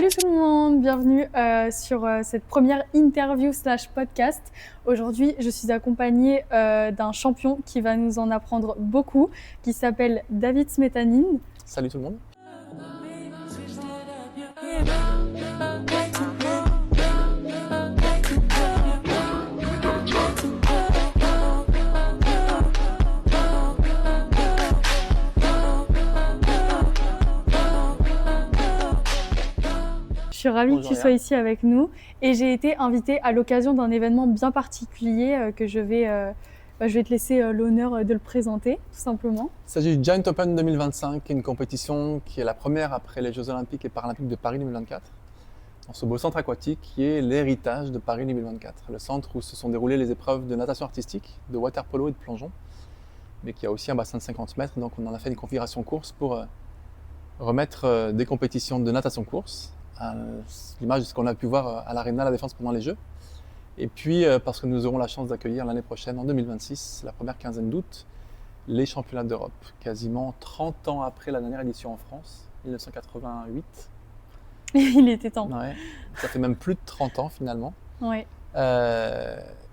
Salut tout le monde, bienvenue sur cette première interview / podcast. Aujourd'hui, je suis accompagnée d'un champion qui va nous en apprendre beaucoup, qui s'appelle David Smetanine. Salut tout le monde. Je suis ravie que tu sois ici avec nous et j'ai été invitée à l'occasion d'un événement bien particulier que je vais te laisser l'honneur de le présenter, tout simplement. Il s'agit du Giant Open 2025, une compétition qui est la première après les Jeux Olympiques et Paralympiques de Paris 2024, dans ce beau centre aquatique qui est l'héritage de Paris 2024, le centre où se sont déroulées les épreuves de natation artistique, de water polo et de plongeon, mais qui a aussi un bassin de 50 mètres, donc on en a fait une configuration course pour remettre des compétitions de natation course, à l'image de ce qu'on a pu voir à l'Arena La Défense pendant les Jeux. Et puis, parce que nous aurons la chance d'accueillir l'année prochaine, en 2026, la première quinzaine d'août, les championnats d'Europe, quasiment 30 ans après la dernière édition en France, 1988. Il était temps. Ouais, ça fait même plus de 30 ans finalement. Ouais.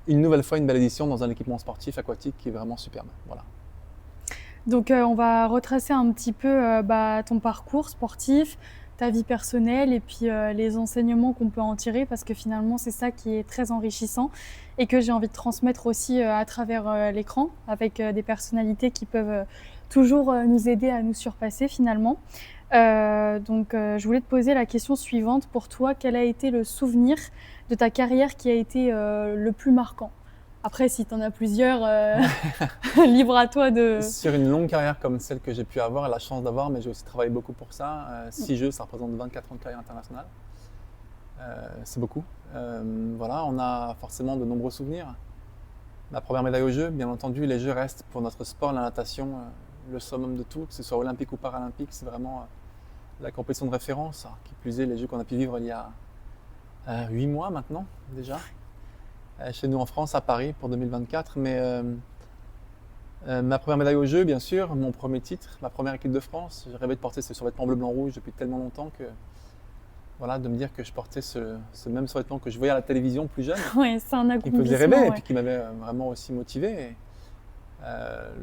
Une nouvelle fois, une belle édition dans un équipement sportif aquatique qui est vraiment superbe. Voilà. Donc, on va retracer un petit peu ton parcours sportif, ta vie personnelle et puis les enseignements qu'on peut en tirer, parce que finalement c'est ça qui est très enrichissant et que j'ai envie de transmettre aussi à travers l'écran avec des personnalités qui peuvent toujours nous aider à nous surpasser finalement. Donc je voulais te poser la question suivante. Pour toi, quel a été le souvenir de ta carrière qui a été le plus marquant ? Après, si tu en as plusieurs, libre à toi de... Sur une longue carrière comme celle que j'ai pu avoir, la chance d'avoir, mais j'ai aussi travaillé beaucoup pour ça. 6 Jeux, ça représente 24 ans de carrière internationale. C'est beaucoup. Voilà, on a forcément de nombreux souvenirs. Ma première médaille aux Jeux, bien entendu, les Jeux restent pour notre sport, la natation, le summum de tout, que ce soit olympique ou paralympique, c'est vraiment la compétition de référence. Alors, qui plus est, les Jeux qu'on a pu vivre il y a 8 mois maintenant déjà. Chez nous en France, à Paris, pour 2024. Mais ma première médaille aux Jeux, bien sûr, mon premier titre, ma première équipe de France. J'ai rêvé de porter ce survêtement bleu-blanc-rouge depuis tellement longtemps que, voilà, de me dire que je portais ce même survêtement que je voyais à la télévision plus jeune. Oui, c'est un accomplissement. Qui me faisait rêver et puis qui m'avait vraiment aussi motivé. Et,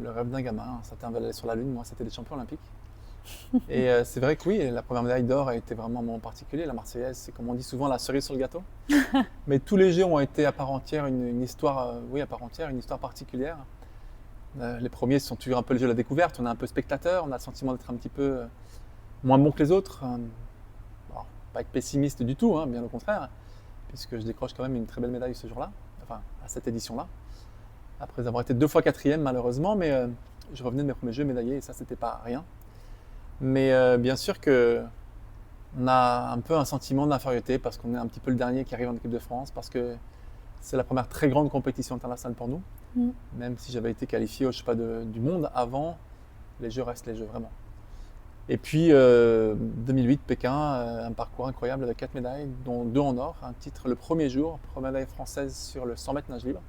le rêve d'un gamin, certains veulent aller sur la Lune, moi c'était des champions olympiques. Et c'est vrai que oui, la première médaille d'or a été vraiment un moment particulier. La Marseillaise, c'est comme on dit souvent la cerise sur le gâteau. Mais tous les Jeux ont été à part entière une histoire, à part entière, une histoire particulière. Les premiers sont toujours un peu le jeu de la découverte, on est un peu spectateur, on a le sentiment d'être un petit peu moins bon que les autres. Bon, pas être pessimiste du tout, bien au contraire, puisque je décroche quand même une très belle médaille ce jour-là, enfin à cette édition-là. Après avoir été 2 fois 4e malheureusement, mais je revenais de mes premiers Jeux médaillés et ça c'était pas rien. Mais bien sûr qu'on a un peu un sentiment d'infériorité parce qu'on est un petit peu le dernier qui arrive en équipe de France, parce que c'est la première très grande compétition internationale pour nous. Même si j'avais été qualifié au Championnat du monde avant, les Jeux restent les Jeux vraiment. Et puis 2008 Pékin, un parcours incroyable avec 4 médailles, dont 2 en or, un titre le premier jour, première médaille française sur le 100 mètres nage libre.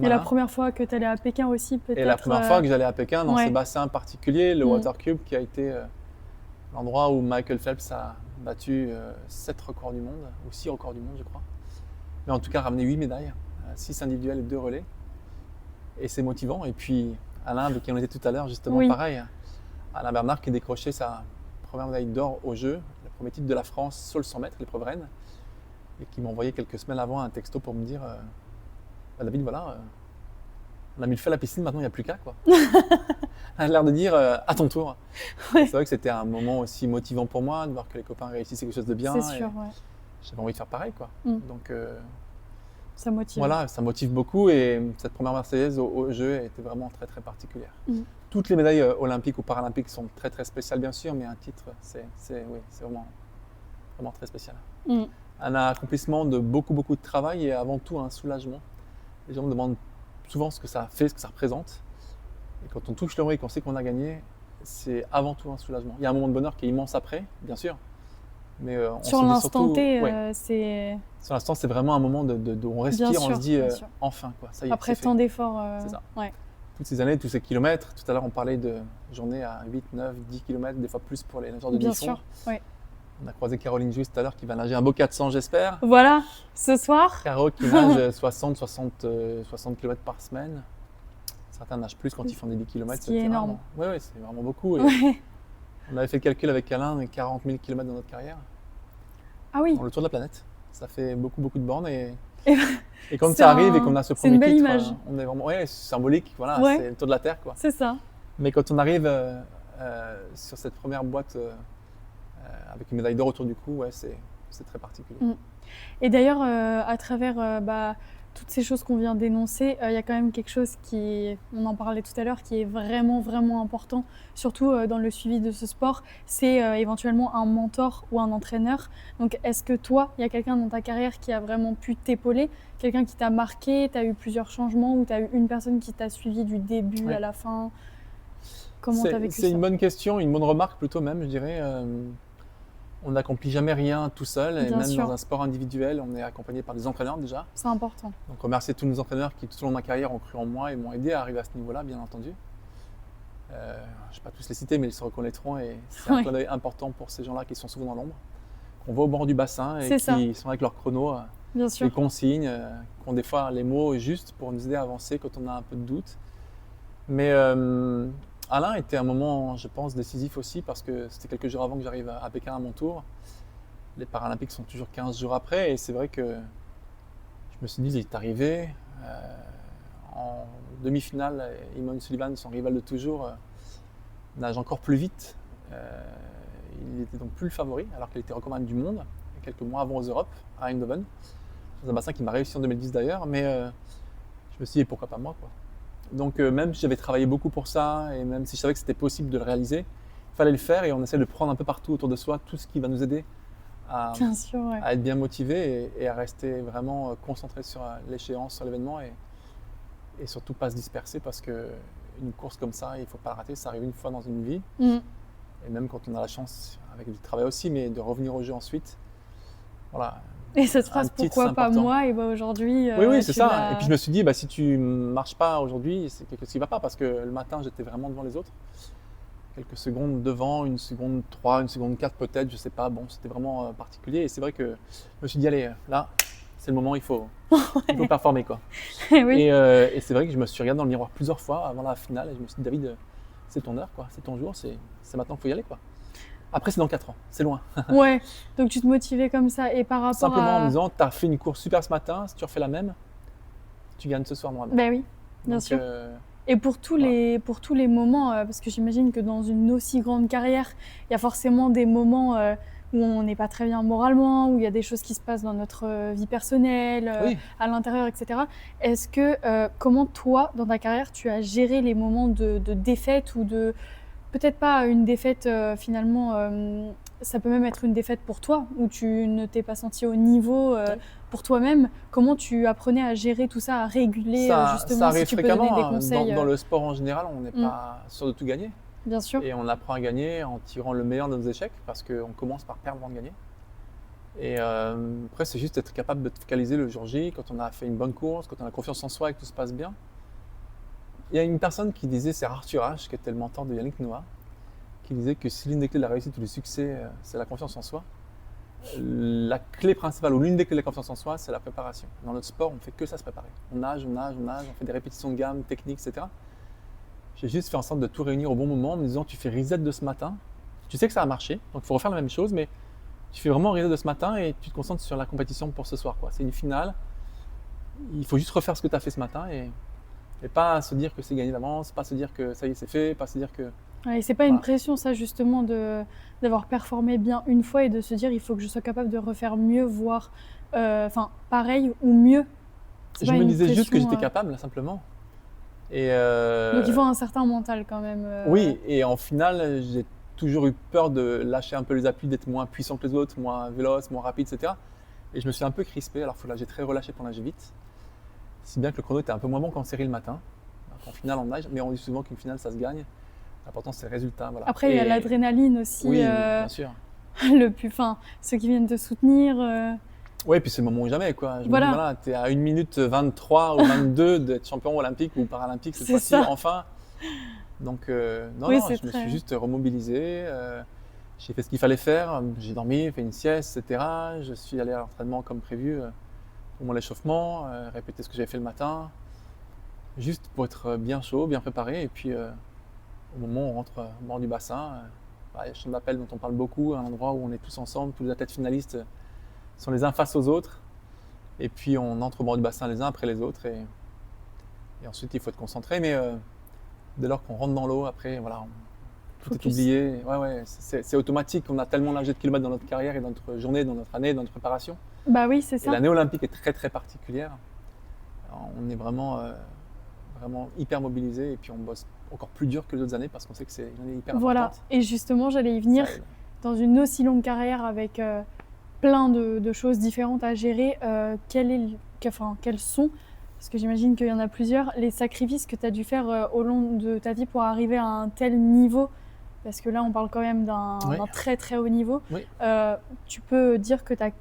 Et la première fois que tu allais à Pékin aussi, peut-être. Et la première fois que j'allais à Pékin dans ces bassins particuliers, le Water Cube, qui a été l'endroit où Michael Phelps a battu 7 records du monde, ou 6 records du monde je crois. Mais en tout cas ramené 8 médailles, 6 individuels et 2 relais. Et c'est motivant. Et puis Alain, avec qui on était tout à l'heure, justement pareil, Alain Bernard qui décrochait sa première médaille d'or au jeu, le premier titre de la France sur le 100 mètres, l'épreuve reine, et qui m'a envoyé quelques semaines avant un texto pour me dire David, voilà, on a mis le feu à la piscine, maintenant il n'y a plus qu'à, quoi. Elle a l'air de dire à ton tour. C'est vrai que c'était un moment aussi motivant pour moi, de voir que les copains réussissaient quelque chose de bien. C'est sûr, j'avais envie de faire pareil, quoi. Donc ça motive. Voilà, ça motive beaucoup et cette première Marseillaise au jeu était vraiment très très particulière. Toutes les médailles olympiques ou paralympiques sont très très spéciales bien sûr, mais un titre c'est vraiment très spécial. Un accomplissement de beaucoup de travail et avant tout un soulagement. Les gens me demandent souvent ce que ça fait, ce que ça représente. Et quand on touche le haut et qu'on sait qu'on a gagné, c'est avant tout un soulagement. Il y a un moment de bonheur qui est immense après, bien sûr. Mais sur l'instant T, c'est... Sur l'instant, c'est vraiment un moment où on respire, on se dit enfin, quoi. Ça y est, après tant d'efforts. C'est ça. Toutes ces années, tous ces kilomètres. Tout à l'heure, on parlait de journées à 8, 9, 10 km, des fois plus pour les nageurs de demi-fond. Bien sûr, On a croisé Caroline Jouy tout à l'heure qui va nager un beau 400, j'espère. Voilà, ce soir. Caro qui nage 60 km par semaine. Certains nagent plus quand ils font des 10 km. Ce qui est énorme. Oui, c'est vraiment beaucoup. Et Ouais. on avait fait le calcul avec Alain, 40 000 km dans notre carrière, Ah oui. dans le tour de la planète. Ça fait beaucoup, beaucoup de bornes. Et Et quand c'est ça arrive et qu'on a ce c'est une premier belle titre, image. on est vraiment, ouais, c'est symbolique. Voilà, Ouais. c'est le tour de la Terre, quoi. C'est ça. Mais quand on arrive sur cette première boîte avec une médaille d'or autour du cou, ouais, c'est très particulier. Et d'ailleurs, à travers toutes ces choses qu'on vient d'énoncer, il y a quand même quelque chose on en parlait tout à l'heure, qui est vraiment, vraiment important, surtout dans le suivi de ce sport, c'est éventuellement un mentor ou un entraîneur. Donc, est-ce que toi, il y a quelqu'un dans ta carrière qui a vraiment pu t'épauler, quelqu'un qui t'a marqué, tu as eu plusieurs changements ou tu as eu une personne qui t'a suivi du début à la fin? Comment tu as vécu ça? C'est une bonne question, une bonne remarque plutôt même, je dirais. On n'accomplit jamais rien tout seul, et Bien même sûr. dans un sport individuel, on est accompagné par des entraîneurs déjà. C'est important. Donc remercier tous nos entraîneurs qui tout au long de ma carrière ont cru en moi et m'ont aidé à arriver à ce niveau-là, bien entendu. Je ne vais pas tous les citer, mais ils se reconnaîtront et c'est un clin d'œil important pour ces gens-là qui sont souvent dans l'ombre, qu'on voit au bord du bassin et qui sont avec leur chrono, Bien sûr. les consignes, qui ont des fois les mots justes pour nous aider à avancer quand on a un peu de doute. Mais Alain était un moment, je pense, décisif aussi parce que c'était quelques jours avant que j'arrive à Pékin à mon tour. Les Paralympiques sont toujours 15 jours après et c'est vrai que je me suis dit, il est arrivé. En demi-finale, Eamon Sullivan, son rival de toujours, nage encore plus vite. Il était donc plus le favori alors qu'il était recordman du monde quelques mois avant aux Europes à Eindhoven. Dans un bassin qui m'a réussi en 2010 d'ailleurs, mais je me suis dit, pourquoi pas moi, quoi. Donc même si j'avais travaillé beaucoup pour ça et même si je savais que c'était possible de le réaliser, il fallait le faire et on essaie de prendre un peu partout autour de soi tout ce qui va nous aider à être bien motivé et à rester vraiment concentré sur l'échéance, sur l'événement et surtout pas se disperser parce qu'une course comme ça, il ne faut pas la rater, ça arrive une fois dans une vie. Et même quand on a la chance, avec du travail aussi, mais de revenir au jeu ensuite. Voilà. Et cette phrase, pourquoi pas moi, et aujourd'hui. Oui, c'est ça. Et puis je me suis dit, si tu ne marches pas aujourd'hui, c'est quelque chose qui ne va pas parce que le matin, j'étais vraiment devant les autres. Quelques secondes devant, une seconde 3, une seconde 4 peut-être, je ne sais pas. Bon, c'était vraiment particulier. Et c'est vrai que je me suis dit, allez, là, c'est le moment, il faut performer, quoi. Oui. Et c'est vrai que je me suis regardé dans le miroir plusieurs fois avant la finale et je me suis dit, David, c'est ton heure, quoi. C'est ton jour, c'est maintenant qu'il faut y aller, quoi. Après, c'est dans 4 ans, c'est loin. Ouais, donc tu te motivais comme ça et par rapport simplement à… en me disant, tu as fait une course super ce matin, si tu refais la même, tu gagnes ce soir normalement. Ben oui, bien sûr. Et pour tous les moments, parce que j'imagine que dans une aussi grande carrière, il y a forcément des moments où on n'est pas très bien moralement, où il y a des choses qui se passent dans notre vie personnelle, à l'intérieur, etc. Est-ce que, comment toi, dans ta carrière, tu as géré les moments de défaite ou de… Peut-être pas une défaite finalement, ça peut même être une défaite pour toi, où tu ne t'es pas senti au niveau pour toi-même. Comment tu apprenais à gérer tout ça, à réguler justement, ça arrive si tu peux donner des conseils dans le sport en général, on n'est pas sûr de tout gagner. Bien sûr. Et on apprend à gagner en tirant le meilleur de nos échecs parce qu'on commence par perdre avant de gagner. Et après, c'est juste être capable de te focaliser le jour J, quand on a fait une bonne course, quand on a confiance en soi et que tout se passe bien. Il y a une personne qui disait, c'est Arthur Ashe, qui était le mentor de Yannick Noah, qui disait que si l'une des clés de la réussite ou du succès, c'est la confiance en soi, la clé principale ou l'une des clés de la confiance en soi, c'est la préparation. Dans notre sport, on ne fait que ça, se préparer. On nage, on fait des répétitions de gamme, techniques, etc. J'ai juste fait en sorte de tout réunir au bon moment en me disant, tu fais reset de ce matin, tu sais que ça a marché, donc il faut refaire la même chose, mais tu fais vraiment reset de ce matin et tu te concentres sur la compétition pour ce soir, quoi. C'est une finale, il faut juste refaire ce que tu as fait ce matin et pas se dire que c'est gagné d'avance, pas se dire que ça y est, c'est fait, pas se dire que… Ouais, c'est pas une pression, ça, justement, d'avoir performé bien une fois et de se dire il faut que je sois capable de refaire mieux, voire pareil ou mieux. Je me disais juste que j'étais capable, simplement. Et donc il faut un certain mental quand même. Oui, et en finale, j'ai toujours eu peur de lâcher un peu les appuis, d'être moins puissant que les autres, moins véloce, moins rapide, etc. Et je me suis un peu crispé, alors que là, j'ai très relâché pour nager vite. Si bien que le chrono était un peu moins bon qu'en série le matin. En finale, on nage, mais on dit souvent qu'une finale, ça se gagne. L'important, c'est le résultat. Voilà. Après, il y a l'adrénaline aussi. Oui, bien sûr. Ceux qui viennent te soutenir. Oui, puis c'est le moment ou jamais, quoi. Voilà. Tu es à 1 minute 23 ou 22 d'être champion olympique ou paralympique cette fois-ci, enfin. Donc, non, je me suis juste remobilisé. J'ai fait ce qu'il fallait faire, j'ai dormi, fait une sieste, etc. Je suis allé à l'entraînement comme prévu pour mon échauffement, répéter ce que j'avais fait le matin, juste pour être bien chaud, bien préparé. Et puis au moment où on rentre au bord du bassin, il y a le champ d'appel dont on parle beaucoup, un endroit où on est tous ensemble, tous les athlètes finalistes sont les uns face aux autres. Et puis on entre au bord du bassin les uns après les autres. Et ensuite il faut être concentré. Mais dès lors qu'on rentre dans l'eau, après, voilà, tout est Focus. oublié. Ouais, c'est automatique. On a tellement nagé de kilomètres dans notre carrière et dans notre journée, dans notre année, dans notre préparation. Bah oui, c'est Et ça. l'année olympique est très très particulière. Alors, on est vraiment, vraiment hyper mobilisé et puis on bosse encore plus dur que les autres années parce qu'on sait que c'est une année hyper Voilà. importante. Et justement, j'allais y venir. Ça aide. Dans une aussi longue carrière avec plein de choses différentes à gérer, quels sont, parce que j'imagine qu'il y en a plusieurs, les sacrifices que tu as dû faire au long de ta vie pour arriver à un tel niveau? Parce que là, on parle quand même d'un Oui. très très haut niveau. Oui. Tu peux dire que tu as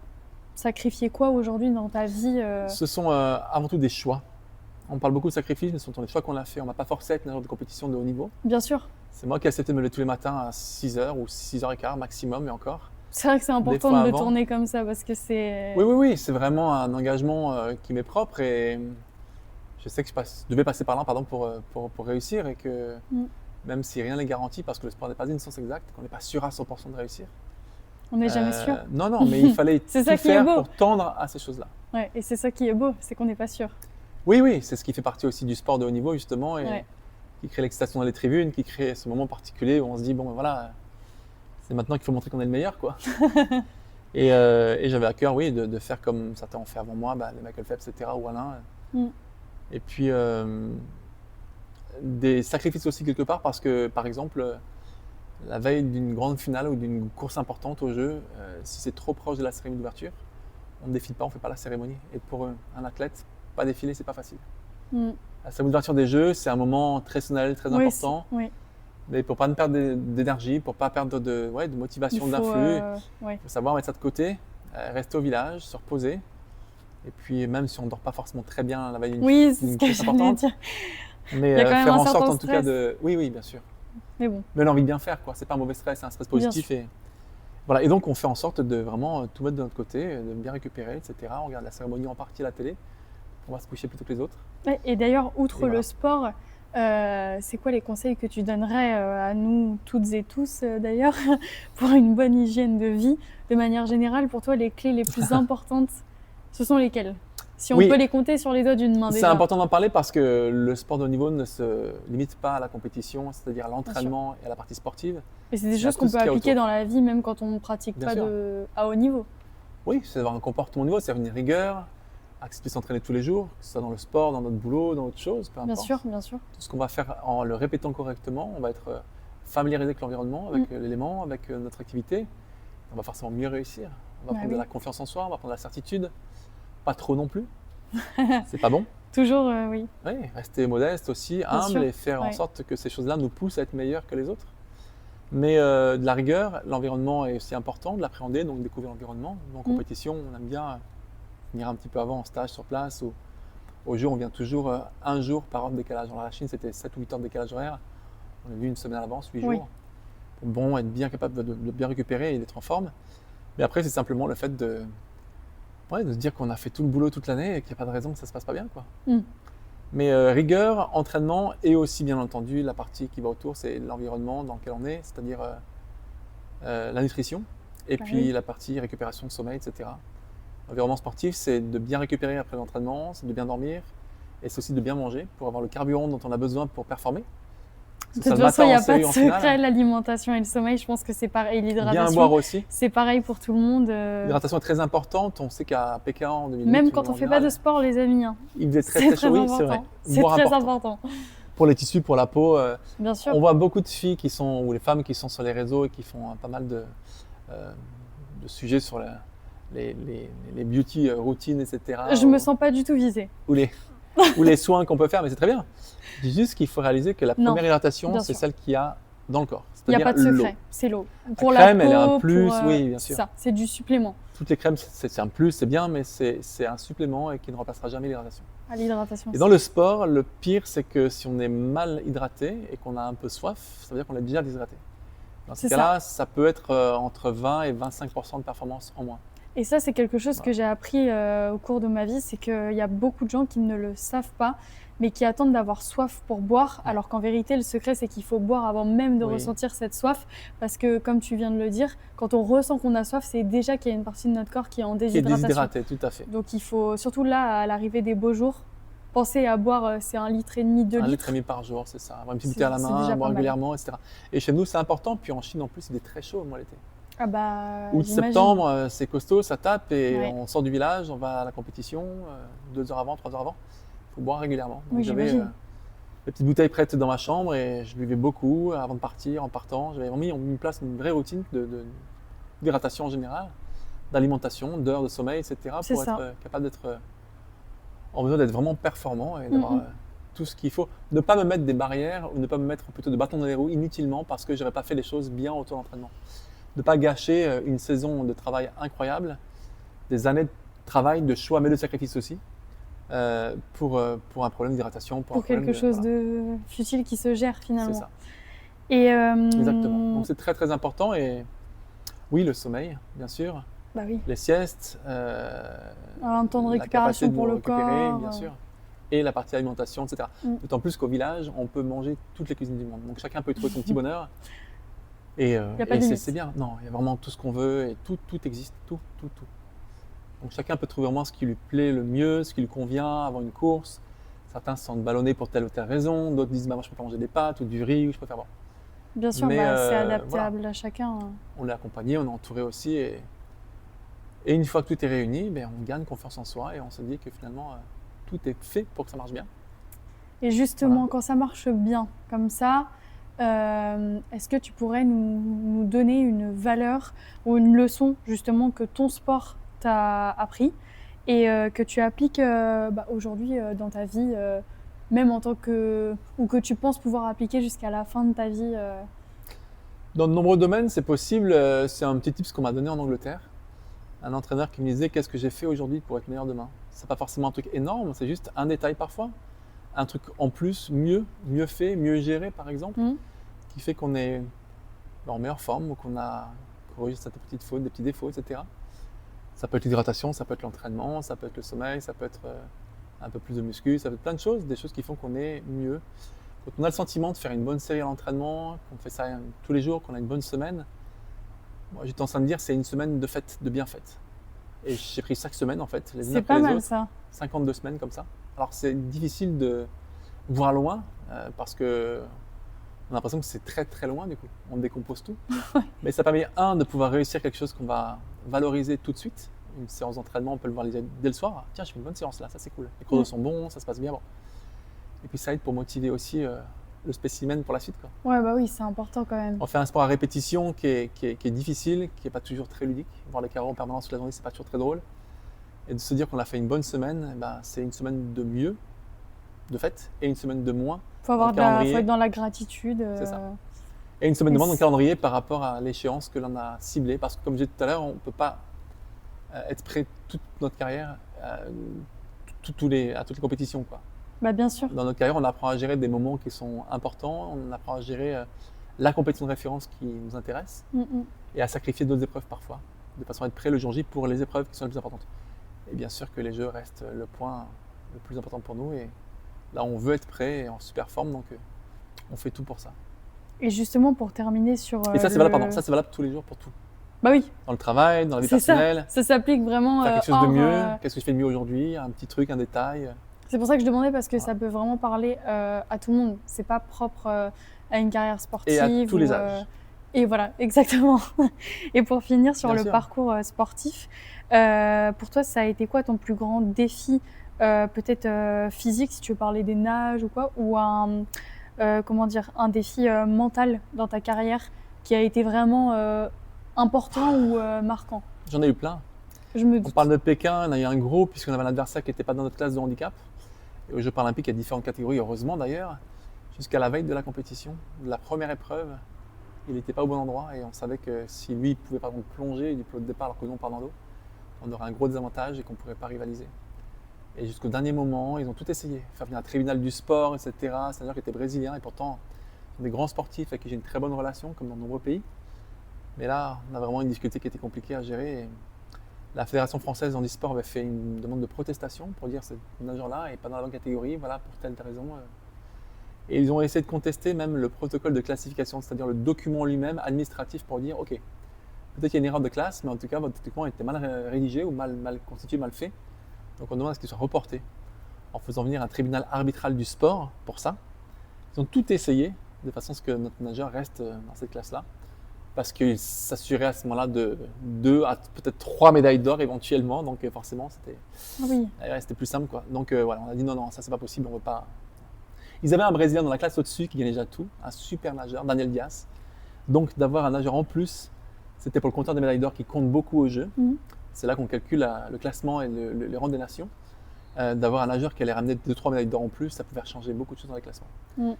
sacrifié quoi aujourd'hui dans ta vie Ce sont avant tout des choix. On parle beaucoup de sacrifices, mais ce sont des choix qu'on a fait. On m'a pas forcé à être nageur de compétition de haut niveau. Bien sûr. C'est moi qui ai accepté de me lever tous les matins à 6h ou 6h15 maximum et encore. C'est vrai que c'est important fois de le avant. tourner comme ça parce que c'est... Oui, c'est vraiment un engagement qui m'est propre et je sais que je devais passer par là pour réussir et que même si rien n'est garanti parce que le sport n'est pas une science exacte, qu'on n'est pas sûr à 100% de réussir. On n'est jamais sûr. Non, mais il fallait C'est tout ça qui est faire beau. pour tendre à ces choses-là. Ouais, et c'est ça qui est beau, c'est qu'on n'est pas sûr. Oui, c'est ce qui fait partie aussi du sport de haut niveau justement et Ouais. qui crée l'excitation dans les tribunes, qui crée ce moment particulier où on se dit bon ben voilà, c'est maintenant qu'il faut montrer qu'on est le meilleur quoi. Et j'avais à cœur oui de faire comme certains ont fait avant moi, les Michael Phelps, etc. ou Alain. Et puis des sacrifices aussi quelque part parce que par exemple la veille d'une grande finale ou d'une course importante au jeu, si c'est trop proche de la cérémonie d'ouverture, on ne défile pas, on ne fait pas la cérémonie. Et pour un athlète, pas défiler, c'est pas facile. La cérémonie d'ouverture des Jeux, c'est un moment très solennel, très Oui, important. oui. Mais pour pas ne perdre d'énergie, pour pas perdre de motivation, d'influx, il faut savoir mettre ça de côté, rester au village, se reposer. Et puis même si on ne dort pas forcément très bien la veille d'une Oui, c'est ce d'une que course j'allais importante, dire. mais Il y a quand même faire un en sorte certain en tout cas stress. de... Oui, bien sûr. Mais bon, Mais l'envie de bien faire, quoi. C'est pas un mauvais stress, c'est un stress positif. Et voilà. Et donc on fait en sorte de vraiment tout mettre de notre côté, de bien récupérer, etc. On regarde la cérémonie en partie à la télé. On va se coucher plutôt que les autres. ouais, et d'ailleurs, outre Et voilà. le sport, c'est quoi les conseils que tu donnerais à nous toutes et tous d'ailleurs pour une bonne hygiène de vie? De manière générale, pour toi, les clés les plus importantes, ce sont lesquelles? Si on Oui. peut les compter sur les doigts d'une main C'est déjà. important d'en parler parce que le sport de haut niveau ne se limite pas à la compétition, c'est-à-dire à l'entraînement et à la partie sportive. Et c'est des Il y a choses qu'on tout ce peut qu'il y a appliquer autour. dans la vie, même quand on ne pratique Bien pas sûr. à haut niveau. Oui, c'est d'avoir un comportement au niveau, c'est une rigueur, accepter de s'entraîner tous les jours, que ce soit dans le sport, dans notre boulot, dans autre chose, peu Bien importe. sûr, bien sûr. Tout ce qu'on va faire en le répétant correctement, on va être familiarisé avec l'environnement, avec l'élément, avec notre activité. On va forcément mieux réussir. On va prendre de la confiance en soi, on va prendre de la certitude. Pas trop non plus. C'est pas bon. Toujours, oui. Oui, rester modeste aussi, sûr, humble et faire en sorte que ces choses-là nous poussent à être meilleurs que les autres. Mais de la rigueur, l'environnement est aussi important, de l'appréhender, donc découvrir l'environnement. En compétition, on aime bien venir un petit peu avant en stage sur place. Au jeu, on vient toujours un jour par heure de décalage. Dans la Chine, c'était 7 ou 8 heures de décalage horaire. On est venu une semaine à l'avance, 8 jours. Pour bon, être bien capable de bien récupérer et d'être en forme. Mais après, c'est simplement le fait de se dire qu'on a fait tout le boulot toute l'année et qu'il n'y a pas de raison que ça ne se passe pas bien, quoi. Mais rigueur, entraînement et aussi bien entendu la partie qui va autour, c'est l'environnement dans lequel on est, c'est-à-dire la nutrition et puis la partie récupération, sommeil, etc. L'environnement sportif, c'est de bien récupérer après l'entraînement, c'est de bien dormir et c'est aussi de bien manger pour avoir le carburant dont on a besoin pour performer. De toute façon, il n'y a pas de secret, l'alimentation et le sommeil, je pense que c'est pareil. Bien boire aussi. C'est pareil pour tout le monde. L'hydratation est très importante. On sait qu'à Pékin en 2008, même quand on ne fait pas de sport, les amis. Il faisait très chaud, oui, c'est vrai. C'est très important. Pour les tissus, pour la peau. Bien sûr. On voit beaucoup de filles ou les femmes qui sont sur les réseaux et qui font pas mal de sujets sur les beauty routines, etc. Je ne me sens pas du tout visée. Ou les soins qu'on peut faire, mais c'est très bien. Je dis juste qu'il faut réaliser que la première hydratation, c'est celle qu'il y a dans le corps. Il n'y a pas de secret, c'est l'eau. Pour la crème, elle est un plus, oui, bien sûr. C'est ça, c'est du supplément. Toutes les crèmes, c'est un plus, c'est bien, mais c'est un supplément et qui ne remplacera jamais l'hydratation. À l'hydratation. Et dans le sport, le pire, c'est que si on est mal hydraté et qu'on a un peu soif, ça veut dire qu'on est déjà déshydraté. Dans ces C'est ça. cas-là, ça peut être entre 20 et 25% de performance en moins. Et ça, c'est quelque chose que Voilà. j'ai appris au cours de ma vie, c'est qu'il y a beaucoup de gens qui ne le savent pas, mais qui attendent d'avoir soif pour boire, Ouais. alors qu'en vérité, le secret, c'est qu'il faut boire avant même de Oui, ressentir cette soif, parce que, comme tu viens de le dire, quand on ressent qu'on a soif, c'est déjà qu'il y a une partie de notre corps qui est en qui est déshydratation. déshydraté, tout à fait. Donc il faut, surtout là, à l'arrivée des beaux jours, penser à boire, c'est 1,5 litre, 2 1,5 litres. litre par jour, c'est ça. Avoir une petite bouteille à la C'est main, déjà boire pas mal. régulièrement, etc. Et chez nous, c'est important. Puis en Chine, en plus, il est très chaud, moi, l'été. Ah bah, Août, j'imagine. septembre, c'est costaud, ça tape et Ouais. on sort du village, on va à la compétition 2 heures avant, 3 heures avant. Il faut boire régulièrement. Donc Oui, j'avais j'imagine. les petites bouteilles prêtes dans ma chambre et je buvais beaucoup avant de partir, en partant. J'avais vraiment mis en place une vraie routine d'hydratation en général, d'alimentation, d'heures de sommeil, etc. C'est pour ça. être capable d'être en mesure d'être vraiment performant et d'avoir tout ce qu'il faut. Ne pas me mettre des barrières ou ne pas me mettre plutôt de bâtons dans les roues inutilement parce que je n'aurais pas fait les choses bien autour de l'entraînement. Ne pas gâcher une saison de travail incroyable, des années de travail, de choix, mais de sacrifice aussi, pour un problème d'hydratation, pour un Pour problème quelque chose voilà, de futile qui se gère c'est finalement. ça, Et exactement. Donc c'est très très important et oui, le sommeil, bien sûr, bah oui, les siestes, un temps de la récupération capacité de pour nous le récupérer, corps. bien sûr, et la partie alimentation, etc. Mm. D'autant plus qu'au village, on peut manger toutes les cuisines du monde. Donc chacun peut trouver son petit bonheur. Et, Y a pas de limite. c'est bien. Non, il y a vraiment tout ce qu'on veut et tout existe, tout. Donc chacun peut trouver vraiment ce qui lui plaît le mieux, ce qui lui convient avant une course. Certains se sentent ballonnés pour telle ou telle raison, d'autres disent bah, moi je préfère manger des pâtes ou du riz ou je préfère boire. Bien sûr, Mais bah, c'est voilà, adaptable à chacun. on est accompagné, on est entouré aussi et une fois que tout est réuni, ben, on gagne confiance en soi et on se dit que finalement tout est fait pour que ça marche bien. Et justement, Voilà. quand ça marche bien comme ça, est-ce que tu pourrais nous donner une valeur ou une leçon justement que ton sport t'a appris et que tu appliques bah, aujourd'hui dans ta vie, même en tant que... ou que tu penses pouvoir appliquer jusqu'à la fin de ta vie Dans de nombreux domaines, c'est possible. C'est un petit tips qu'on m'a donné en Angleterre. Un entraîneur qui me disait qu'est-ce que j'ai fait aujourd'hui pour être meilleur demain. C'est pas forcément un truc énorme, c'est juste un détail parfois. Un truc en plus, mieux fait, mieux géré par exemple, Mhm. qui fait qu'on est en meilleure forme ou qu'on a corrigé certaines petites fautes, des petits défauts, etc. Ça peut être l'hydratation, ça peut être l'entraînement, ça peut être le sommeil, ça peut être un peu plus de muscu, ça peut être plein de choses, des choses qui font qu'on est mieux. Quand on a le sentiment de faire une bonne série à l'entraînement, qu'on fait ça tous les jours, qu'on a une bonne semaine, moi j'ai tendance à me dire c'est une semaine de fête, de bien faite. Et j'ai pris chaque semaine en fait, les unes C'est après pas les mal autres, ça. 52 semaines comme ça. Alors c'est difficile de voir loin parce que on a l'impression que c'est très très loin du coup, on décompose tout. Mais ça permet de pouvoir réussir quelque chose qu'on va valoriser tout de suite. Une séance d'entraînement, on peut le voir dès le soir. Tiens, je fais une bonne séance là, ça c'est cool. Les chronos sont bons, ça se passe bien. Bon. Et puis ça aide pour motiver aussi le spécimen pour la suite, quoi. Ouais, bah oui, c'est important quand même. On fait un sport à répétition qui est difficile, qui n'est pas toujours très ludique. Voir les carreaux en permanence toute la journée, c'est pas toujours très drôle. Et de se dire qu'on a fait une bonne semaine, ben, c'est une semaine de mieux, de fait, et une semaine de moins Faut dans le calendrier. être dans la gratitude. C'est ça. Et une semaine de Et moins dans le calendrier par rapport à l'échéance que l'on a ciblée. Parce que comme je disais tout à l'heure, on ne peut pas être prêt toute notre carrière à toutes les compétitions, quoi. Bah bien sûr. Dans notre carrière, on apprend à gérer des moments qui sont importants, on apprend à gérer la compétition de référence qui nous intéresse et à sacrifier d'autres épreuves parfois, de façon à être prêt le jour J pour les épreuves qui sont les plus importantes. Et bien sûr que les jeux restent le point le plus important pour nous et là on veut être prêt et en super forme, donc on fait tout pour ça. Et justement, pour terminer sur. Et ça c'est valable, ça c'est valable tous les jours pour tout. Bah oui, Dans le travail, dans la vie c'est ça. personnelle, Ça s'applique vraiment. faire quelque chose de hors, mieux, qu'est-ce que je fais de mieux aujourd'hui, un petit truc, un détail. C'est pour ça que je demandais parce que Voilà. ça peut vraiment parler à tout le monde. C'est pas propre à une carrière sportive. Et à tous les ou, âges. Et voilà, exactement. Et pour finir sur Bien le sûr. parcours sportif, pour toi, ça a été quoi ton plus grand défi, peut-être physique, si tu veux parler des nages ou quoi, ou comment dire, un défi mental dans ta carrière qui a été vraiment important ou marquant? J'en ai eu plein. Je me On doute. parle de Pékin, il y en a eu un gros puisqu'on avait un adversaire qui n'était pas dans notre classe de handicap. Et aux Jeux paralympiques, il y a différentes catégories, heureusement d'ailleurs. Jusqu'à la veille de la compétition, de la première épreuve, il n'était pas au bon endroit et on savait que si lui pouvait par exemple plonger du plot de départ alors que nous on part dans l'eau, on aurait un gros désavantage et qu'on ne pourrait pas rivaliser. Et jusqu'au dernier moment, ils ont tout essayé. Faire venir un tribunal du sport, etc. C'est-à-dire qu'il était brésilien et pourtant des grands sportifs avec qui j'ai une très bonne relation, comme dans de nombreux pays. Mais là, on a vraiment une difficulté qui était compliquée à gérer. Et la Fédération française d'handisport avait fait une demande de protestation pour dire que ce nageur-là n'est pas dans la bonne catégorie, voilà, pour telle raison. Et ils ont essayé de contester même le protocole de classification, c'est-à-dire le document lui-même administratif pour dire, ok, peut-être qu'il y a une erreur de classe, mais en tout cas, votre document était mal rédigé ou mal constitué, mal fait. Donc on demande à ce qu'il soit reporté en faisant venir un tribunal arbitral du sport pour ça. Ils ont tout essayé de façon à ce que notre nageur reste dans cette classe-là, parce qu'ils s'assuraient à ce moment-là de 2 à peut-être 3 médailles d'or éventuellement, donc forcément c'était plus simple, quoi. Donc voilà, on a dit non, ça c'est pas possible, on veut pas. Ils avaient un Brésilien dans la classe au-dessus qui gagnait déjà tout, un super nageur, Daniel Dias. Donc d'avoir un nageur en plus, c'était pour le compteur des médailles d'or qui compte beaucoup au jeu. C'est là qu'on calcule le classement et les rangs des nations. D'avoir un nageur qui allait ramener 2-3 médailles d'or en plus, ça pouvait changer beaucoup de choses dans les classements.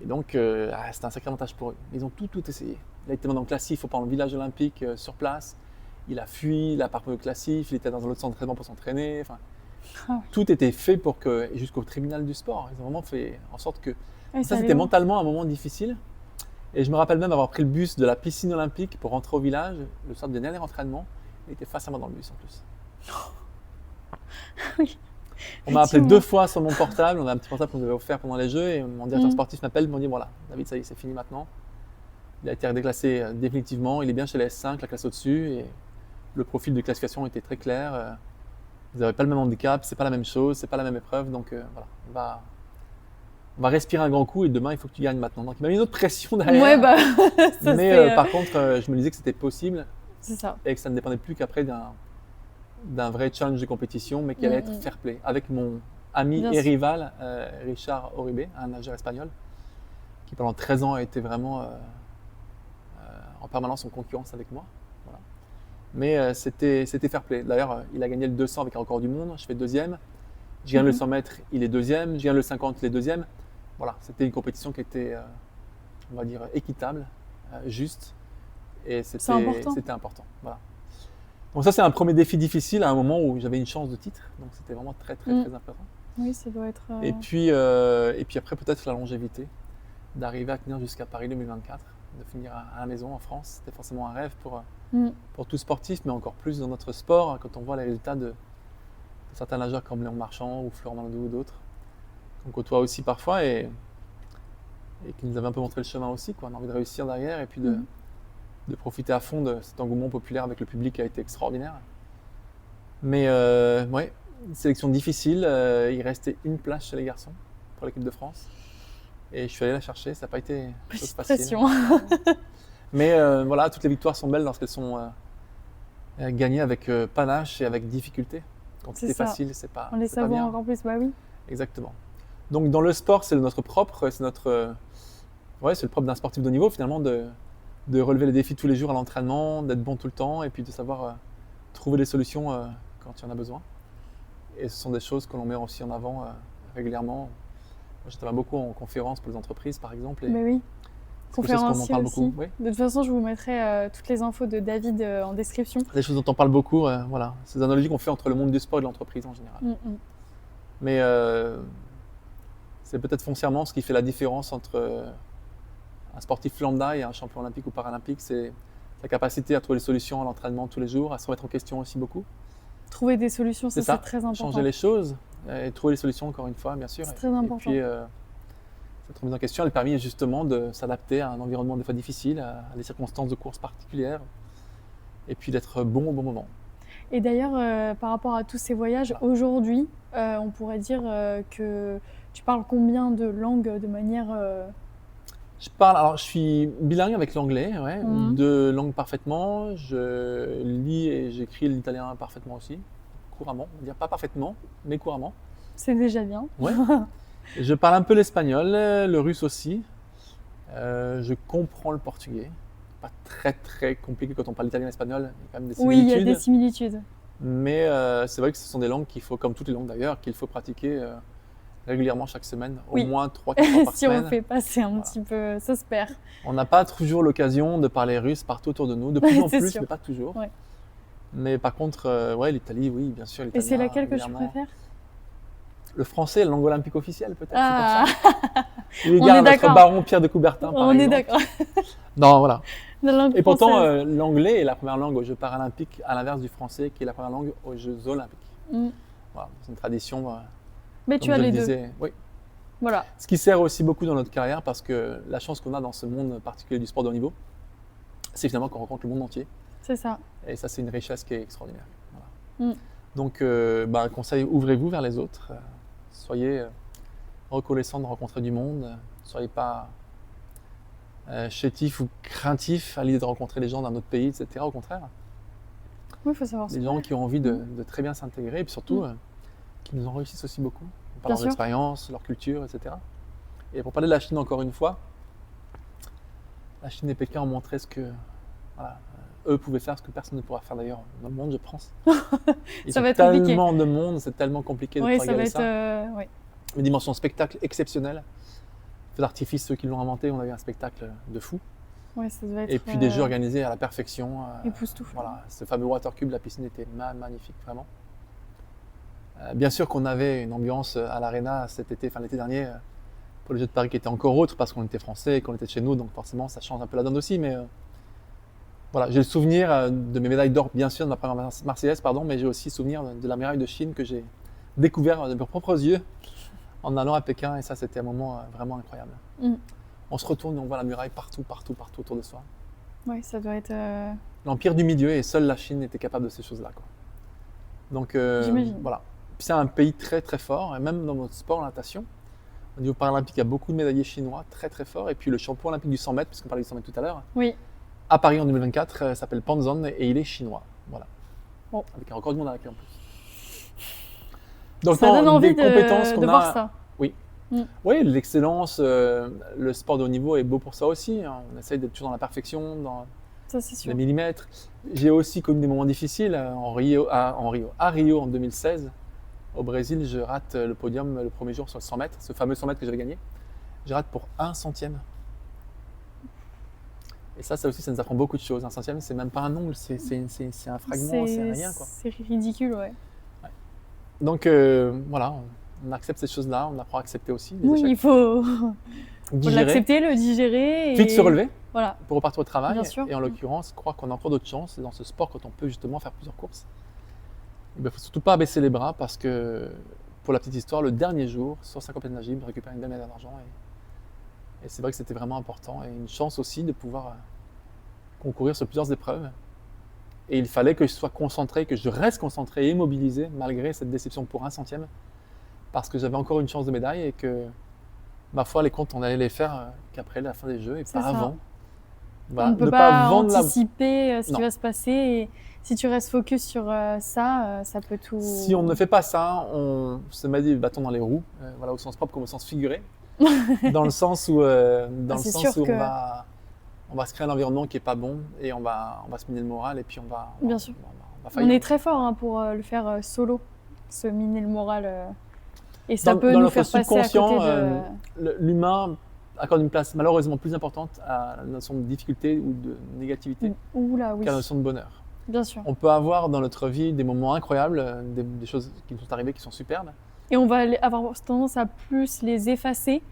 Et donc, c'était un sacré avantage pour eux. Ils ont tout essayé. Il a été dans le classif, il faut prendre le village olympique sur place. Il a fui, il a parcouru le classif, il était dans un autre centre d'entraînement pour s'entraîner. Enfin, tout était fait pour que, et jusqu'au tribunal du sport, ils ont vraiment fait en sorte que. Ça, c'était mentalement un moment difficile. Et je me rappelle même avoir pris le bus de la piscine olympique pour rentrer au village, le soir du dernier entraînement. Il était face à moi dans le bus en plus. Oui. On m'a appelé 2 fois sur mon portable, on a un petit portable qu'on nous avait offert pendant les Jeux, et mon directeur sportif m'appelle, me dit voilà, David, ça y est, c'est fini maintenant. Il a été redéclassé définitivement, il est bien chez la S5, la classe au-dessus, et le profil de classification était très clair. Vous n'avez pas le même handicap, c'est pas la même chose, c'est pas la même épreuve, donc voilà, on va respirer un grand coup et demain il faut que tu gagnes maintenant. Donc il m'a mis une autre pression derrière. Ouais, ça mais par contre, je me disais que c'était possible. C'est ça. Et que ça ne dépendait plus qu'après d'un vrai challenge de compétition, mais qui allait être fair play. Avec mon ami et rival, Richard Oribe, un nageur espagnol, qui pendant 13 ans a été vraiment en permanence en concurrence avec moi. Voilà. Mais c'était fair play. D'ailleurs, il a gagné le 200 avec un record du monde, je fais deuxième. Je gagne le 100 mètres, il est deuxième. Je gagne le 50, il est deuxième. Voilà, c'était une compétition qui était, on va dire, équitable, juste. Et c'était important. Voilà. Donc ça, c'est un premier défi difficile à un moment où j'avais une chance de titre. Donc c'était vraiment très important. Oui, ça doit être… Et puis après, peut-être la longévité, d'arriver à tenir jusqu'à Paris 2024, de finir à la maison en France. C'était forcément un rêve pour tout sportif, mais encore plus dans notre sport, quand on voit les résultats de certains nageurs comme Léon Marchand ou Florent Manodou ou d'autres, qu'on côtoie aussi parfois et qui nous avaient un peu montré le chemin aussi, quoi. On a envie de réussir derrière et puis de profiter à fond de cet engouement populaire avec le public qui a été extraordinaire. Mais ouais, une sélection difficile. Il restait une place chez les garçons pour l'équipe de France. Et je suis allé la chercher, ça n'a pas été chose facile. Mais voilà, toutes les victoires sont belles lorsqu'elles sont gagnées avec panache et avec difficulté. Quand c'est facile, c'est pas. On les savoure encore plus, bah oui. Exactement. Donc dans le sport, c'est notre propre, c'est le propre d'un sportif de haut niveau finalement de relever les défis tous les jours à l'entraînement, d'être bon tout le temps et puis de savoir trouver des solutions quand il y en a besoin. Et ce sont des choses que l'on met aussi en avant régulièrement. Moi, j'interviens beaucoup en conférence pour les entreprises par exemple. Mais oui, conférencier parle aussi. beaucoup. Oui. De toute façon, je vous mettrai toutes les infos de David en description. Des choses dont on parle beaucoup, voilà. C'est des analogies qu'on fait entre le monde du sport et de l'entreprise en général. Mais c'est peut-être foncièrement ce qui fait la différence entre un sportif lambda et un champion olympique ou paralympique, c'est sa capacité à trouver des solutions à l'entraînement tous les jours, à se remettre en question aussi beaucoup. Trouver des solutions, c'est très important. Changer les choses et trouver les solutions encore une fois, bien sûr. C'est très important. Et puis cette remise en question, elle permet justement de s'adapter à un environnement des fois difficile, à des circonstances de course particulières et puis d'être bon au bon moment. Et d'ailleurs, par rapport à tous ces voyages, aujourd'hui, on pourrait dire que tu parles combien de langues de manière… Je suis bilingue avec l'anglais, ouais, 2 langues parfaitement. Je lis et j'écris l'italien parfaitement aussi, couramment. On va dire pas parfaitement, mais couramment. C'est déjà bien. Ouais. Je parle un peu l'espagnol, le russe aussi. Je comprends le portugais. Pas très compliqué quand on parle italien et espagnol. Il y a quand même des similitudes. Oui, il y a des similitudes. Mais c'est vrai que ce sont des langues qu'il faut, comme toutes les langues d'ailleurs, qu'il faut pratiquer régulièrement chaque semaine, au moins 3-4 fois par si semaine. Si on ne fait pas, c'est un petit peu… ça se perd. On n'a pas toujours l'occasion de parler russe partout autour de nous, de plus en plus, sûr. mais pas toujours. Ouais. Mais par contre, l'Italie, oui, bien sûr. Et c'est laquelle que tu préfères ? Le français est la langue olympique officielle, peut-être, Ah, c'est pour ça. Eu on égard est à notre d'accord. baron Pierre de Coubertin, par On est exemple. d'accord. Non, voilà. La langue Et pourtant, française. l'anglais est la première langue aux Jeux paralympiques, à l'inverse du français, qui est la première langue aux Jeux olympiques. Mm. Voilà, c'est une tradition, Mais comme tu as je le les deux. disais. Oui. Voilà. Ce qui sert aussi beaucoup dans notre carrière, parce que la chance qu'on a dans ce monde particulier du sport de haut niveau, c'est finalement qu'on rencontre le monde entier. C'est ça. Et ça, c'est une richesse qui est extraordinaire. Voilà. Mm. Donc, conseil, ouvrez-vous vers les autres. Soyez reconnaissants de rencontrer du monde. Soyez pas chétifs ou craintifs à l'idée de rencontrer les gens d'un autre pays, etc. Au contraire, Oui, il faut savoir des ça. gens qui ont envie de très bien s'intégrer et puis surtout qui nous enrichissent aussi beaucoup par Bien leur sûr. expérience, leur culture, etc. Et pour parler de la Chine encore une fois, la Chine et Pékin ont montré ce que voilà, eux pouvaient faire, ce que personne ne pourra faire d'ailleurs dans le monde, je pense. Ils Ça ont va être compliqué. tellement de monde, c'est tellement compliqué de Oui, pouvoir ça va égaler être. ça. Oui. Une dimension spectacle exceptionnelle. Feu d'artifice, ceux qui l'ont inventé, on a eu un spectacle de fou. Ouais, ça doit être. Et puis des jeux organisés à la perfection. Époustouflant. Voilà, ce fameux water cube, la piscine était magnifique, vraiment. Bien sûr qu'on avait une ambiance à l'Arena cet été, enfin l'été dernier, pour les Jeux de Paris qui était encore autre parce qu'on était français et qu'on était de chez nous, donc forcément ça change un peu la donne aussi. Mais voilà, j'ai le souvenir de mes médailles d'or, bien sûr, de ma première Marseillaise, pardon, mais j'ai aussi le souvenir de la médaille de Chine que j'ai découvert de mes propres yeux en allant à Pékin, et ça c'était un moment vraiment incroyable. Mm. On se retourne et on voit la muraille partout autour de soi. Oui, ça doit être. L'empire du milieu, et seule la Chine était capable de ces choses-là, quoi. Donc J'imagine. voilà. Puis c'est un pays très fort, et même dans notre sport, la natation, au niveau paralympique, il y a beaucoup de médaillés chinois très forts, et puis le champion olympique du 100 mètres, puisqu'on parlait du 100 mètres tout à l'heure, Oui. à Paris en 2024, s'appelle Pan Zhong et il est chinois. Voilà. Bon. Avec un record du monde à la clé en plus. Donc Ça donne envie des compétences de qu'on voir a. ça. Oui, l'excellence, le sport de haut niveau est beau pour ça aussi. Hein. On essaye d'être toujours dans la perfection, dans Ça, c'est sûr. les millimètres. J'ai aussi connu des moments difficiles à Rio en 2016. Au Brésil, je rate le podium le premier jour sur le 100 mètres, ce fameux 100 mètres que j'avais gagné. Je rate pour 1 centième. Et ça aussi, ça nous apprend beaucoup de choses. 1 centième, c'est même pas un ongle, c'est un fragment, c'est rien, quoi. C'est ridicule, ouais. Donc voilà, on accepte ces choses-là, on apprend à accepter aussi les Oui, échecs. il faut Digérer, l'accepter, le digérer. vite se relever Voilà. pour repartir au travail. Bien sûr. Et en l'occurrence, croire qu'on a encore d'autres chances dans ce sport quand on peut justement faire plusieurs courses. Il ne faut surtout pas baisser les bras parce que, pour la petite histoire, le dernier jour, sur 5 compétitions de gym, je récupère une belle médaille d'argent. Et c'est vrai que c'était vraiment important et une chance aussi de pouvoir concourir sur plusieurs épreuves. Et il fallait que je sois concentré, que je reste concentré et mobilisé malgré cette déception pour 1 centième. Parce que j'avais encore une chance de médaille et que, ma foi, les comptes, on allait les faire qu'après la fin des Jeux et C'est pas ça. avant. Voilà, On ne peut ne pas vendre anticiper ce Non. qui va se passer. Et si tu restes focus sur ça, ça peut tout. Si on ne fait pas ça, on se met des bâtons dans les roues, voilà, au sens propre comme au sens figuré. Dans le sens où, c'est sûr que- on va se créer un environnement qui n'est pas bon et on va se miner le moral et puis on va Bien sûr. on va On faillir. est très fort hein, pour le faire solo, se miner le moral. Et ça Dans peut dans nous notre faire passer à subconscient, côté de. l'humain accorde une place malheureusement plus importante à la notion de difficulté ou de négativité Oula, oui. qu'à la notion de bonheur. Bien sûr. On peut avoir dans notre vie des moments incroyables, des choses qui nous sont arrivées qui sont superbes. Et on va avoir tendance à plus les effacer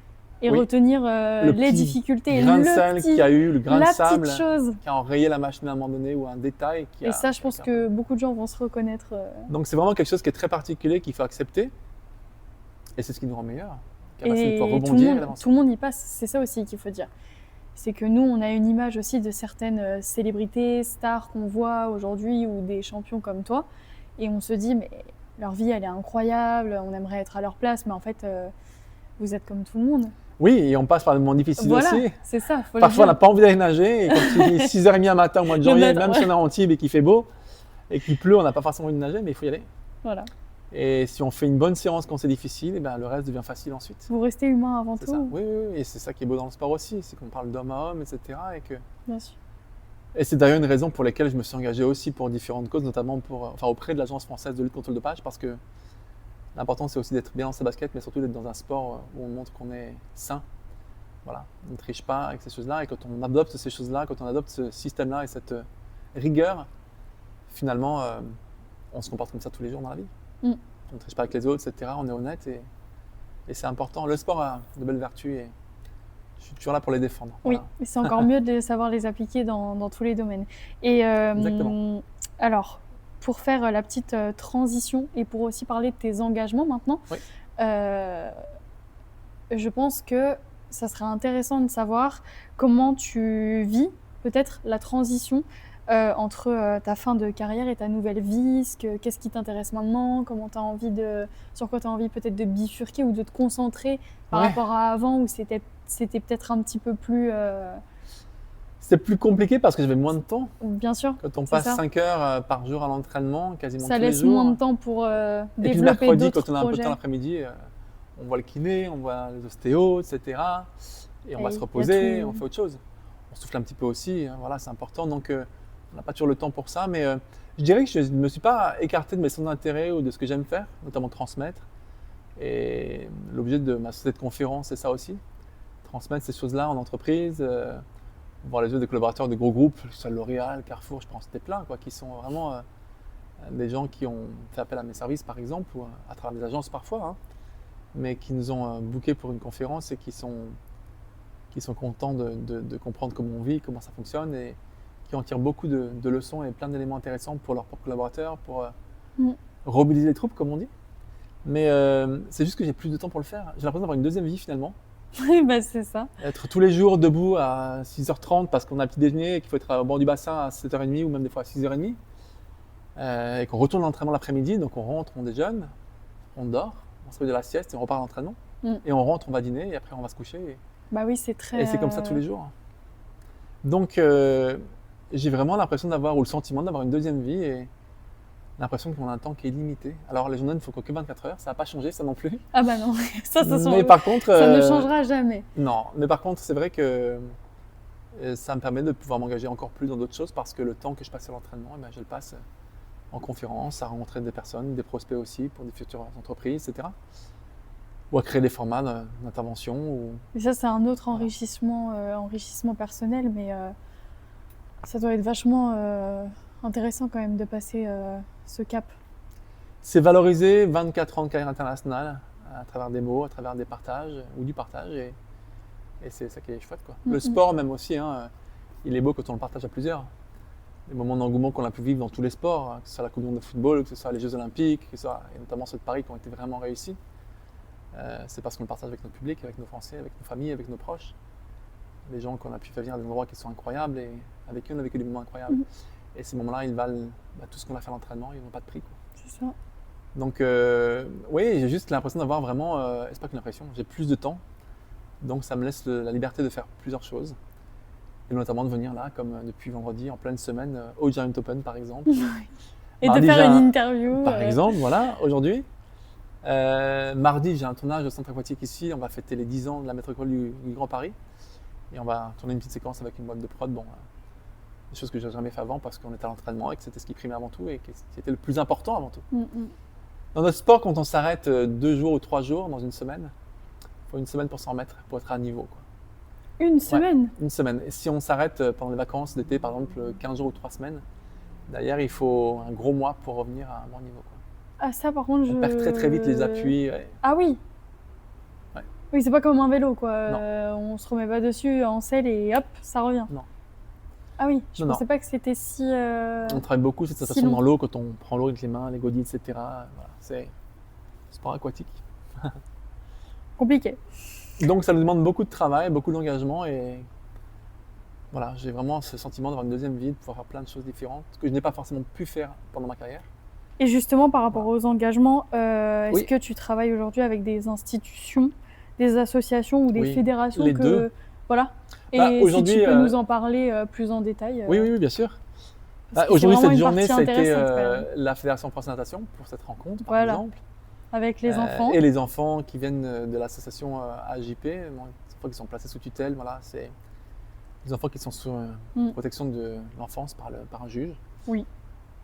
et Oui. retenir Le les petit difficultés. grain de le sel petit, qu'il y a eu, le grain de la sable petite chose. qui a enrayé la machine à un moment donné ou un détail qui Et ça, je pense que beaucoup de gens vont se reconnaître. Donc c'est vraiment quelque chose qui est très particulier qu'il faut accepter et c'est ce qui nous rend meilleurs. Capacité de pouvoir Et rebondir et d'avancer. tout le monde y passe. C'est ça aussi qu'il faut dire. C'est que nous, on a une image aussi de certaines célébrités, stars qu'on voit aujourd'hui ou des champions comme toi. Et on se dit, mais leur vie, elle est incroyable, on aimerait être à leur place, mais en fait, vous êtes comme tout le monde. Oui, et on passe par des moments difficiles Voilà, aussi. c'est ça. Faut le Parfois, on n'a dire. pas envie d'aller nager et quand il est 6h30 un matin au mois de Il y en a janvier, dans- même si on est à Antibes et qu'il fait beau et qu'il pleut, on n'a pas forcément envie de nager, mais il faut y aller. Voilà. Et si on fait une bonne séance quand c'est difficile, et ben, le reste devient facile ensuite. Vous restez humain avant C'est tout. ça. Oui, et c'est ça qui est beau dans le sport aussi, c'est qu'on parle d'homme à homme, etc. Bien sûr. Et c'est d'ailleurs une raison pour laquelle je me suis engagé aussi pour différentes causes, notamment auprès de l'Agence française de lutte contre le dopage, parce que l'important c'est aussi d'être bien dans sa basket, mais surtout d'être dans un sport où on montre qu'on est sain. Voilà, on ne triche pas avec ces choses-là, et quand on adopte ces choses-là, quand on adopte ce système-là et cette rigueur, finalement, on se comporte comme ça tous les jours dans la vie. on ne triche pas avec les autres, etc. On est honnête et c'est important. Le sport a de belles vertus et je suis toujours là pour les défendre. Oui, Voilà. et c'est encore mieux de savoir les appliquer dans tous les domaines. Et Exactement. alors, pour faire la petite transition et pour aussi parler de tes engagements maintenant, Oui. euh, je pense que ça serait intéressant de savoir comment tu vis peut-être la transition entre ta fin de carrière et ta nouvelle vie, qu'est-ce qui t'intéresse maintenant, sur quoi tu as envie peut-être de bifurquer ou de te concentrer par Ouais. rapport à avant où c'était peut-être un petit peu plus... C'est plus compliqué parce que j'avais moins de temps. bien sûr, Quand on c'est passe ça. 5 heures par jour à l'entraînement, quasiment Ça tous les laisse moins jours. de temps pour Et puis le développer mercredi, d'autres quand on a un peu de projets. temps l'après-midi, on voit le kiné, on voit les ostéos, etc. Et on va Et se y a reposer, tout. on fait autre chose. On souffle un petit peu aussi, hein, voilà, c'est important. Donc, on n'a pas toujours le temps pour ça. Mais je dirais que je ne me suis pas écarté de mes centres d'intérêt ou de ce que j'aime faire, notamment transmettre. Et l'objet de ma société de conférence, c'est ça aussi. Transmettre ces choses-là en entreprise, voir les yeux des collaborateurs de gros groupes, que ce soit L'Oréal, Carrefour, je pense que c'était plein, quoi, qui sont vraiment des gens qui ont fait appel à mes services, par exemple, ou à travers des agences parfois, hein, mais qui nous ont bookés pour une conférence et qui sont contents de comprendre comment on vit, comment ça fonctionne et qui en tirent beaucoup de leçons et plein d'éléments intéressants pour leurs propres collaborateurs, pour Mm. remobiliser les troupes, comme on dit. Mais c'est juste que j'ai plus de temps pour le faire. J'ai l'impression d'avoir une deuxième vie finalement. Oui, bah, c'est ça. Être tous les jours debout à 6h30 parce qu'on a un petit déjeuner et qu'il faut être au bord du bassin à 7h30 ou même des fois à 6h30. Et qu'on retourne à l'entraînement l'après-midi, donc on rentre, on déjeune, on dort, on se fait de la sieste et on repart à l'entraînement. Mm. Et on rentre, on va dîner et après on va se coucher. Bah oui, c'est très... Et c'est comme ça tous les jours. Donc j'ai vraiment l'impression d'avoir, ou le sentiment d'avoir une deuxième vie et l'impression qu'on a un temps qui est limité. Alors les journées ne font que 24 heures, ça n'a pas changé ça non plus. Ah bah non, ça Mais par contre, ça ne changera jamais. non, mais par contre c'est vrai que ça me permet de pouvoir m'engager encore plus dans d'autres choses parce que le temps que je passe à l'entraînement, eh ben, je le passe en conférence, à rencontrer des personnes, des prospects aussi pour des futures entreprises, etc. Ou à créer des formats d'intervention. Ou... Et ça, c'est un autre enrichissement personnel, mais ça doit être vachement intéressant quand même de passer ce cap. C'est valoriser 24 ans de carrière internationale à travers des mots, à travers des partages ou du partage. Et c'est ça qui est chouette, quoi. Le sport même aussi, hein, il est beau quand on le partage à plusieurs. Les moments d'engouement qu'on a pu vivre dans tous les sports, que ce soit la Coupe du Monde de football, que ce soit les Jeux Olympiques, que ce soit, et notamment ceux de Paris qui ont été vraiment réussis. C'est parce qu'on le partage avec notre public, avec nos Français, avec nos familles, avec nos proches. Les gens qu'on a pu faire venir à des endroits qui sont incroyables et avec qui on a vécu des moments incroyables. Et ces moments-là, ils valent tout ce qu'on a fait à l'entraînement, ils n'ont pas de prix, quoi. C'est ça. Donc, oui, j'ai juste l'impression d'avoir vraiment, c'est pas qu'une impression, j'ai plus de temps. Donc, ça me laisse la liberté de faire plusieurs choses. Et notamment de venir là, comme depuis vendredi, en pleine semaine, au Giant Open, par exemple. Et Mardi, de faire j'ai une interview. Par exemple, voilà, aujourd'hui. Mardi, j'ai un tournage de centre aquatique ici. On va fêter les 10 ans de la métropole du Grand Paris. Et on va tourner une petite séquence avec une boîte de prod. Bon, des choses que je n'ai jamais fait avant parce qu'on était à l'entraînement et que c'était ce qui primait avant tout et que c'était le plus important avant tout. Dans notre sport, quand on s'arrête 2 jours ou 3 jours dans une semaine, il faut une semaine pour s'en remettre, pour être à niveau, quoi. Une semaine? Ouais, une semaine. Et si on s'arrête pendant les vacances d'été, par exemple 15 jours ou 3 semaines, derrière, il faut un gros mois pour revenir à un bon niveau, quoi. Ah ça par contre, on perd très très vite les appuis. Ouais. Ah oui. Ouais. Oui, c'est pas comme un vélo, quoi. Non. On se remet pas dessus en selle et hop, ça revient. Non. Ah oui, je Non, pensais pas que c'était si... On travaille beaucoup cette sensation dans l'eau quand on prend l'eau avec les mains, les godilles, etc. Voilà, c'est sport aquatique. Compliqué. Donc ça nous demande beaucoup de travail, beaucoup d'engagement et voilà, j'ai vraiment ce sentiment d'avoir une deuxième vie, de pouvoir faire plein de choses différentes que je n'ai pas forcément pu faire pendant ma carrière. Et justement, par rapport aux engagements, est-ce Oui. que tu travailles aujourd'hui avec des institutions, des associations ou des Oui, fédérations les deux. Voilà. Et Bah, si aujourd'hui, tu peux nous en parler plus en détail. Oui, bien sûr. Parce que Aujourd'hui, c'est vraiment cette une journée, partie ça a été intéressante, quand même. la Fédération française de natation pour cette rencontre, par Voilà. exemple. Avec les enfants. Et les enfants qui viennent de l'association AJP, les enfants qui sont placés sous tutelle, voilà, c'est des enfants qui sont sous protection de l'enfance par un juge. Oui.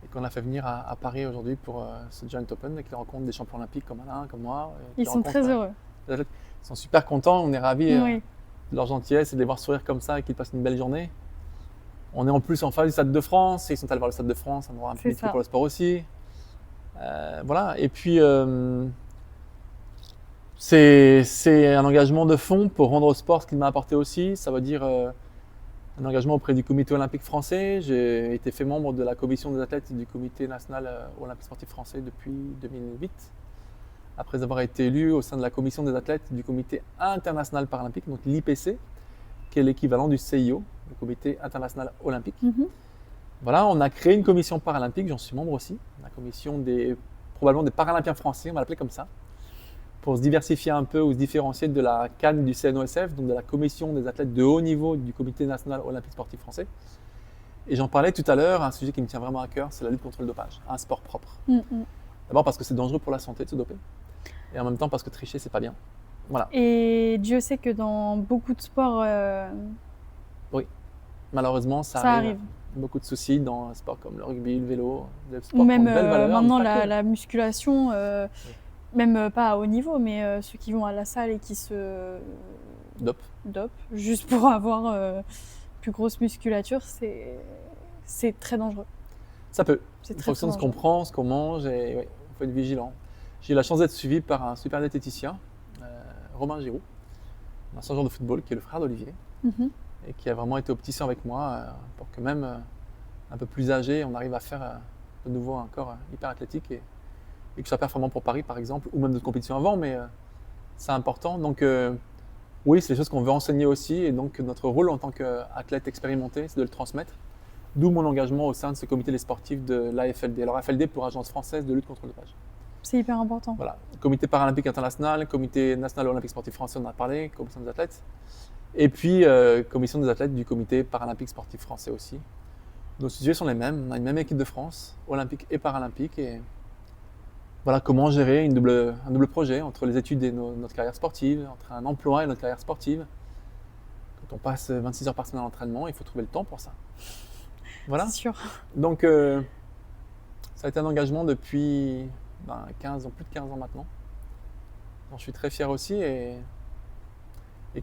Et qu'on a fait venir à Paris aujourd'hui pour ce Giant Open avec les rencontres des champions olympiques comme Alain, comme moi. Ils sont très heureux. Ils sont super contents, on est ravis Oui. de leur gentillesse et de les voir sourire comme ça et qu'ils passent une belle journée. On est en plus en face du Stade de France, et ils sont allés voir le Stade de France, un endroit un peu mythique pour le sport aussi. Voilà. Et puis, c'est un engagement de fond pour rendre au sport ce qu'il m'a apporté aussi. Ça veut dire un engagement auprès du comité olympique français. J'ai été fait membre de la commission des athlètes du comité national olympique sportif français depuis 2008. Après avoir été élu au sein de la commission des athlètes du comité international paralympique, donc l'IPC, qui est l'équivalent du CIO, le comité international olympique. Voilà, on a créé une commission paralympique, j'en suis membre aussi, la commission probablement des Paralympiens français, on va l'appeler comme ça, pour se diversifier un peu ou se différencier de la CAN du CNOSF, donc de la commission des athlètes de haut niveau du comité national olympique sportif français. Et j'en parlais tout à l'heure, un sujet qui me tient vraiment à cœur, c'est la lutte contre le dopage, un sport propre. D'abord parce que c'est dangereux pour la santé de se doper, et en même temps parce que tricher, c'est pas bien. Voilà. Et Dieu sait que dans beaucoup de sports, oui, malheureusement, ça arrive. Beaucoup de soucis dans un sport comme le rugby, le vélo, des sports ou même qui ont de belles valeurs, maintenant la musculation, même pas à haut niveau, mais ceux qui vont à la salle et qui se dopent juste pour avoir plus grosse musculature, c'est très dangereux. Ça peut. En fonction de ce qu'on prend, ce qu'on mange, et il faut être vigilant. J'ai eu la chance d'être suivi par un super diététicien, Romain Giroud, un ancien joueur de football qui est le frère d'Olivier. Et qui a vraiment été opticien avec moi pour que même un peu plus âgé, on arrive à faire de nouveau un corps hyper athlétique et que ce soit performant pour Paris par exemple, ou même d'autres compétitions avant, mais c'est important. Donc oui, c'est des choses qu'on veut enseigner aussi, et donc notre rôle en tant qu'athlète expérimenté, c'est de le transmettre. D'où mon engagement au sein de ce comité des sportifs de l'AFLD. Alors AFLD pour Agence française de lutte contre le dopage. C'est hyper important. Voilà, comité paralympique international, comité national olympique sportif français, on en a parlé, commission des athlètes. Et puis, commission des athlètes du comité paralympique sportif français aussi. Nos sujets sont les mêmes. On a une même équipe de France, olympique et paralympique. Et voilà comment gérer un double projet entre les études et notre carrière sportive, entre un emploi et notre carrière sportive. Quand on passe 26 heures par semaine à l'entraînement, il faut trouver le temps pour ça. Voilà. C'est sûr. Donc, ça a été un engagement depuis 15 ans, plus de 15 ans maintenant. dont je suis très fier aussi et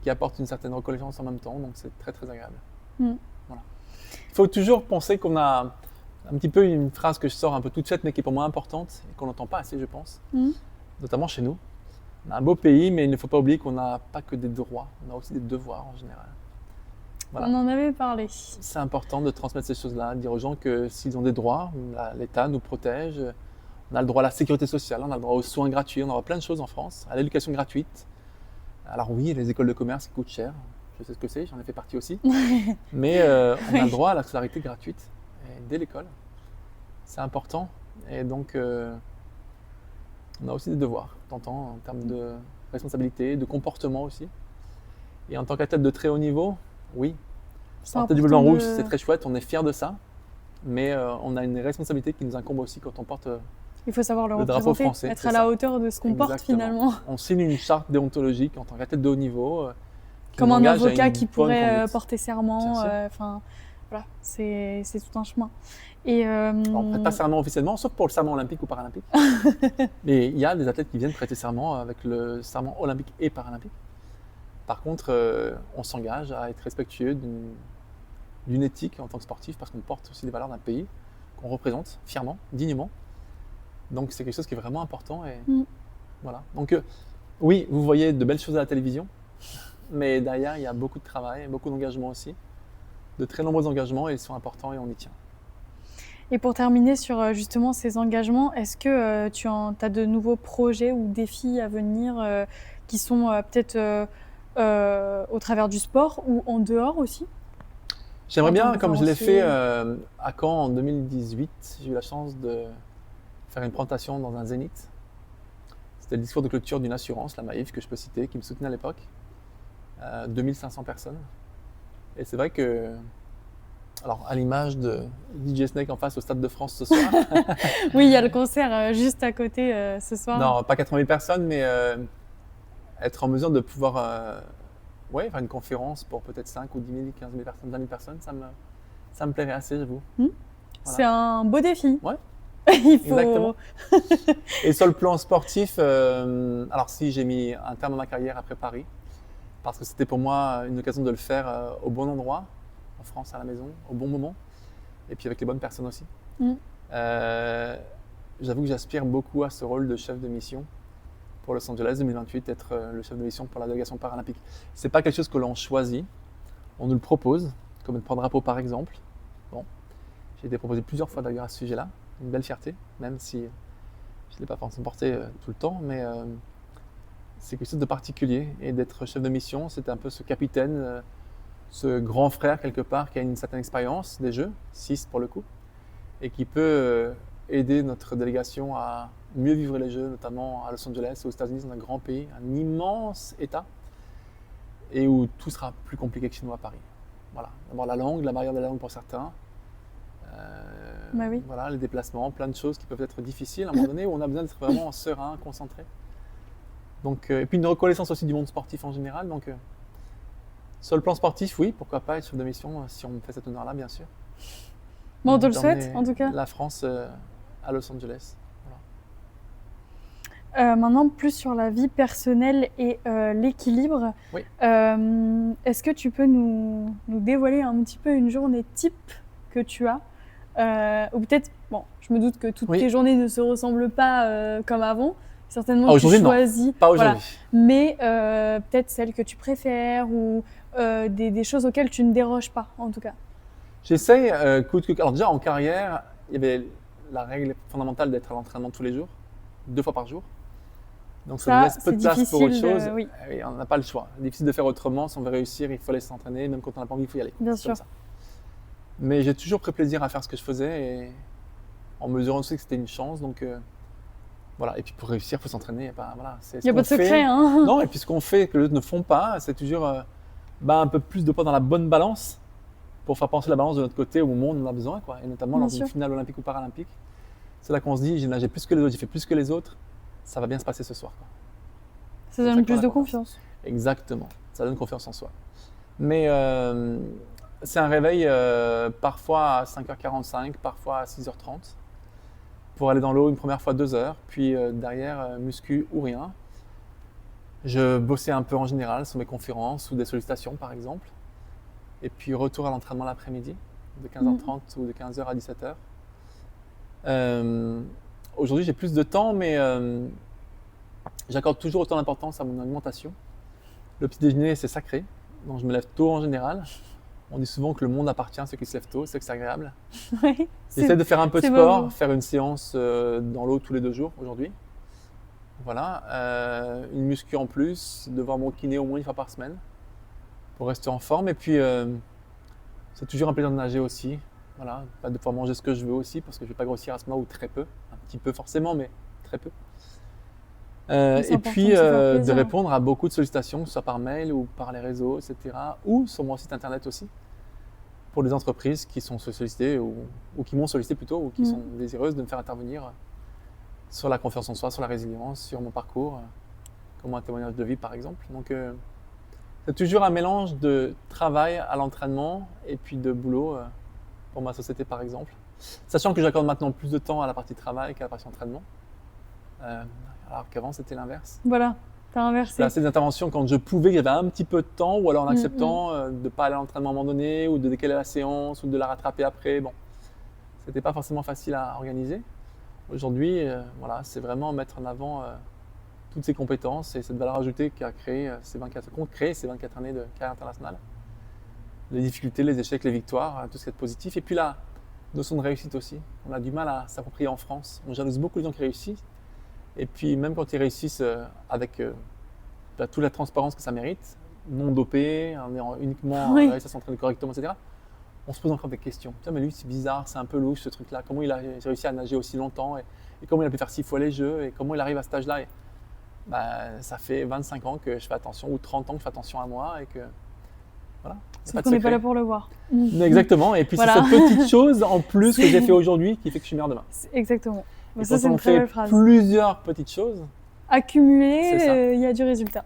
qui apporte une certaine reconnaissance en même temps, donc c'est très très agréable. Voilà. Il faut toujours penser qu'on a un petit peu une phrase que je sors un peu toute faite mais qui est pour moi importante et qu'on n'entend pas assez je pense, notamment chez nous. On a un beau pays mais il ne faut pas oublier qu'on n'a pas que des droits, on a aussi des devoirs en général. Voilà. On en avait parlé. C'est important de transmettre ces choses-là, de dire aux gens que s'ils ont des droits, l'État nous protège, on a le droit à la sécurité sociale, on a le droit aux soins gratuits, on aura plein de choses en France, à l'éducation gratuite. Alors oui, les écoles de commerce qui coûtent cher, je sais ce que c'est, j'en ai fait partie aussi, mais on a le droit à la scolarité gratuite dès l'école, c'est important et donc on a aussi des devoirs, en termes de responsabilité, de comportement aussi. Et en tant qu'athlète de très haut niveau, oui, porter du bleu rouge, c'est très chouette, on est fiers de ça, mais on a une responsabilité qui nous incombe aussi quand on porte il faut savoir le drapeau français, être à la hauteur de ce qu'on porte finalement. On signe une charte déontologique en tant qu'athlète de haut niveau. Comme un avocat qui pourrait porter serment, voilà, c'est tout un chemin. Et on ne prête pas serment officiellement, sauf pour le serment olympique ou paralympique. Mais il y a des athlètes qui viennent prêter serment avec le serment olympique et paralympique. Par contre, on s'engage à être respectueux d'une éthique en tant que sportif parce qu'on porte aussi les valeurs d'un pays qu'on représente fièrement, dignement. Donc c'est quelque chose qui est vraiment important. Et voilà. Donc oui, vous voyez de belles choses à la télévision, mais derrière, il y a beaucoup de travail, beaucoup d'engagement aussi, de très nombreux engagements et ils sont importants et on y tient. Et pour terminer sur justement ces engagements, est-ce que tu as de nouveaux projets ou défis à venir qui sont peut-être au travers du sport ou en dehors aussi? J'aimerais bien, comme je l'ai fait à Caen en 2018, j'ai eu la chance de faire une présentation dans un zénith. C'était le discours de clôture d'une assurance, la Maïf, que je peux citer, qui me soutenait à l'époque. 2500 personnes. Et c'est vrai que, alors à l'image de DJ Snake en face au Stade de France ce soir. Oui, il y a le concert juste à côté ce soir. Non, pas 80 000 personnes, mais être en mesure de pouvoir faire une conférence pour peut-être 5 ou 10 000, 15 000 personnes, 20 000 personnes, ça me plairait assez, j'avoue. Voilà. C'est un beau défi. Ouais. Il faut... Exactement. Et sur le plan sportif, alors si j'ai mis un terme à ma carrière après Paris, parce que c'était pour moi une occasion de le faire au bon endroit, en France, à la maison, au bon moment, et puis avec les bonnes personnes aussi. j'avoue que j'aspire beaucoup à ce rôle de chef de mission pour Los Angeles 2028, être le chef de mission pour la délégation paralympique. C'est pas quelque chose que l'on choisit, on nous le propose, comme le porte-drapeau par exemple. Bon, j'ai été proposé plusieurs fois d'ailleurs à ce sujet-là, une belle fierté, même si je ne l'ai pas forcément porté tout le temps, mais c'est quelque chose de particulier. Et d'être chef de mission, c'est un peu ce capitaine, ce grand frère quelque part qui a une certaine expérience des Jeux, 6 pour le coup, et qui peut aider notre délégation à mieux vivre les Jeux, notamment à Los Angeles, aux États-Unis, dans un grand pays, un immense État, et où tout sera plus compliqué que chez nous à Paris. Voilà, d'abord la langue, la barrière de la langue pour certains, Bah oui. voilà, les déplacements, plein de choses qui peuvent être difficiles à un moment donné, où on a besoin d'être vraiment serein, concentré. Donc, et puis une reconnaissance aussi du monde sportif en général. Donc, sur le plan sportif, oui, pourquoi pas être chef de mission si on me fait cet honneur-là, bien sûr. Bon, on te le D'emmener souhaite, en tout cas. la France à Los Angeles. Maintenant, plus sur la vie personnelle et l'équilibre. Oui. Est-ce que tu peux nous dévoiler un petit peu une journée type que tu as ou peut-être, bon, je me doute que toutes Oui. tes journées ne se ressemblent pas comme avant. Certainement, Ah, tu aujourd'hui, non. choisis. Pas Voilà. aujourd'hui. Mais peut-être celles que tu préfères ou des choses auxquelles tu ne déroges pas, en tout cas. J'essaye, coûte que coûte. Alors déjà, en carrière, il y avait la règle fondamentale d'être à l'entraînement tous les jours, 2 fois par jour. Donc ça nous laisse peu de place pour autre chose. Oui. Et on n'a pas le choix. C'est difficile de faire autrement. Si on veut réussir, il faut aller s'entraîner. Même quand on n'a pas envie, il faut y aller. Bien C'est comme sûr. ça. Mais j'ai toujours pris plaisir à faire ce que je faisais et en mesurant aussi que c'était une chance. Donc voilà. Et puis pour réussir, il faut s'entraîner. Voilà, c'est Il n'y a pas de secret, hein. Non, et puis ce qu'on fait que les autres ne font pas, c'est toujours un peu plus de poids dans la bonne balance pour faire penser la balance de notre côté au moment où on en a besoin, quoi. Et notamment Bien lors d'une sûr. finale olympique ou paralympique. C'est là qu'on se dit, j'ai nagé plus que les autres, j'ai fait plus que les autres, ça va bien se passer ce soir, quoi. Ça C'est ça donne qu'on plus a de confiance. confiance. Exactement, ça donne confiance en soi. Mais c'est un réveil parfois à 5h45, parfois à 6h30, pour aller dans l'eau une première fois 2 heures, puis derrière muscu ou rien. Je bossais un peu en général sur mes conférences ou des sollicitations par exemple. Et puis retour à l'entraînement l'après-midi, de 15h30 ou de 15h à 17h. Aujourd'hui j'ai plus de temps, mais j'accorde toujours autant d'importance à mon alimentation. Le petit déjeuner c'est sacré, donc je me lève tôt en général. On dit souvent que le monde appartient à ceux qui se lèvent tôt, c'est que c'est agréable. Oui. J'essaie de faire un peu de c'est sport, beau. faire une séance dans l'eau tous les 2 jours aujourd'hui. Voilà, une muscu en plus, de voir mon kiné au moins 1 fois par semaine pour rester en forme. Et puis c'est toujours un plaisir de nager aussi. Voilà, de pouvoir manger ce que je veux aussi parce que je ne vais pas grossir à ce moment ou très peu, un petit peu forcément, mais très peu. C'est Et important puis de se faire de plaisir. répondre à beaucoup de sollicitations, que ce soit par mail ou par les réseaux, etc. Ou sur mon site internet aussi, pour des entreprises qui sont sollicitées ou qui m'ont sollicité plutôt, ou qui sont désireuses de me faire intervenir sur la confiance en soi, sur la résilience, sur mon parcours, comme un témoignage de vie par exemple. Donc c'est toujours un mélange de travail à l'entraînement et puis de boulot pour ma société par exemple. Sachant que j'accorde maintenant plus de temps à la partie travail qu'à la partie entraînement. Alors qu'avant c'était l'inverse. Voilà, t'as inversé. J'ai assez d'interventions quand je pouvais, il y avait un petit peu de temps, ou alors en acceptant de ne pas aller à l'entraînement à un moment donné, ou de décaler la séance, ou de la rattraper après. Bon, c'était pas forcément facile à organiser. Aujourd'hui, voilà, c'est vraiment mettre en avant toutes ces compétences et cette valeur ajoutée qu'ont créé ces 24 années de carrière internationale. Les difficultés, les échecs, les victoires, tout ce qui est positif. Et puis la notion de réussite aussi. On a du mal à s'approprier en France. On jalouse beaucoup les gens qui réussissent. Et puis même quand ils réussissent avec toute la transparence que ça mérite, non dopé, en ayant uniquement réussi à s'entraîner correctement, etc., on se pose encore des questions. Tiens, mais lui c'est bizarre, c'est un peu louche ce truc-là. Comment il a réussi à nager aussi longtemps et comment il a pu faire 6 fois les jeux et comment il arrive à cet âge-là. Et, ça fait 25 ans que je fais attention ou 30 ans que je fais attention à moi et que voilà. Sauf qu'on n'est pas là pour le voir. Exactement. Et puis Voilà. c'est cette petite chose en plus que j'ai fait aujourd'hui qui fait que je suis meilleur demain. Exactement. Et Ça, quand c'est on une très fait belle phrase. plusieurs petites choses, c'est ça. Accumulé, il y a du résultat.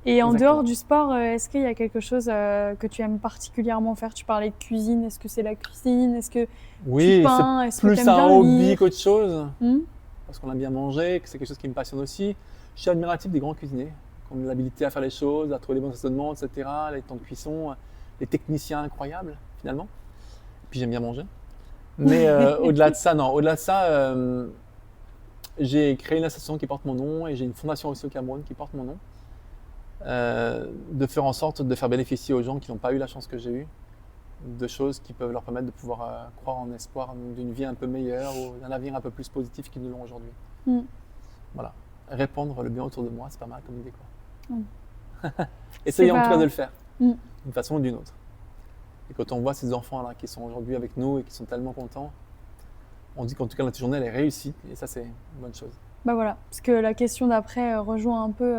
Et en Exactement. dehors du sport, est-ce qu'il y a quelque chose que tu aimes particulièrement faire? Tu parlais de cuisine, est-ce que c'est la cuisine? Est-ce que oui, tu peins? c'est Est-ce que plus tu aimes bien un hobby lire? qu'autre chose. Hmm. Parce qu'on a bien mangé, que c'est quelque chose qui me passionne aussi. Je suis admiratif des grands cuisiniers, qui ont l'habilité à faire les choses, à trouver les bons assaisonnements, etc., les temps de cuisson, les techniciens incroyables, finalement. Et puis j'aime bien manger. Mais au-delà de ça, non. Au-delà de ça, j'ai créé une association qui porte mon nom et j'ai une fondation aussi au Cameroun qui porte mon nom. De faire en sorte de faire bénéficier aux gens qui n'ont pas eu la chance que j'ai eue de choses qui peuvent leur permettre de pouvoir croire en espoir d'une vie un peu meilleure ou d'un avenir un peu plus positif qu'ils ne l'ont aujourd'hui. Mm. Voilà. Répandre le bien autour de moi, c'est pas mal comme idée, quoi. Mm. Essayez C'est en tout cas pas- de le faire, Mm. d'une façon ou d'une autre. Et quand on voit ces enfants-là qui sont aujourd'hui avec nous et qui sont tellement contents, on dit qu'en tout cas notre journée elle est réussie et ça c'est une bonne chose. Bah voilà, parce que la question d'après rejoint un peu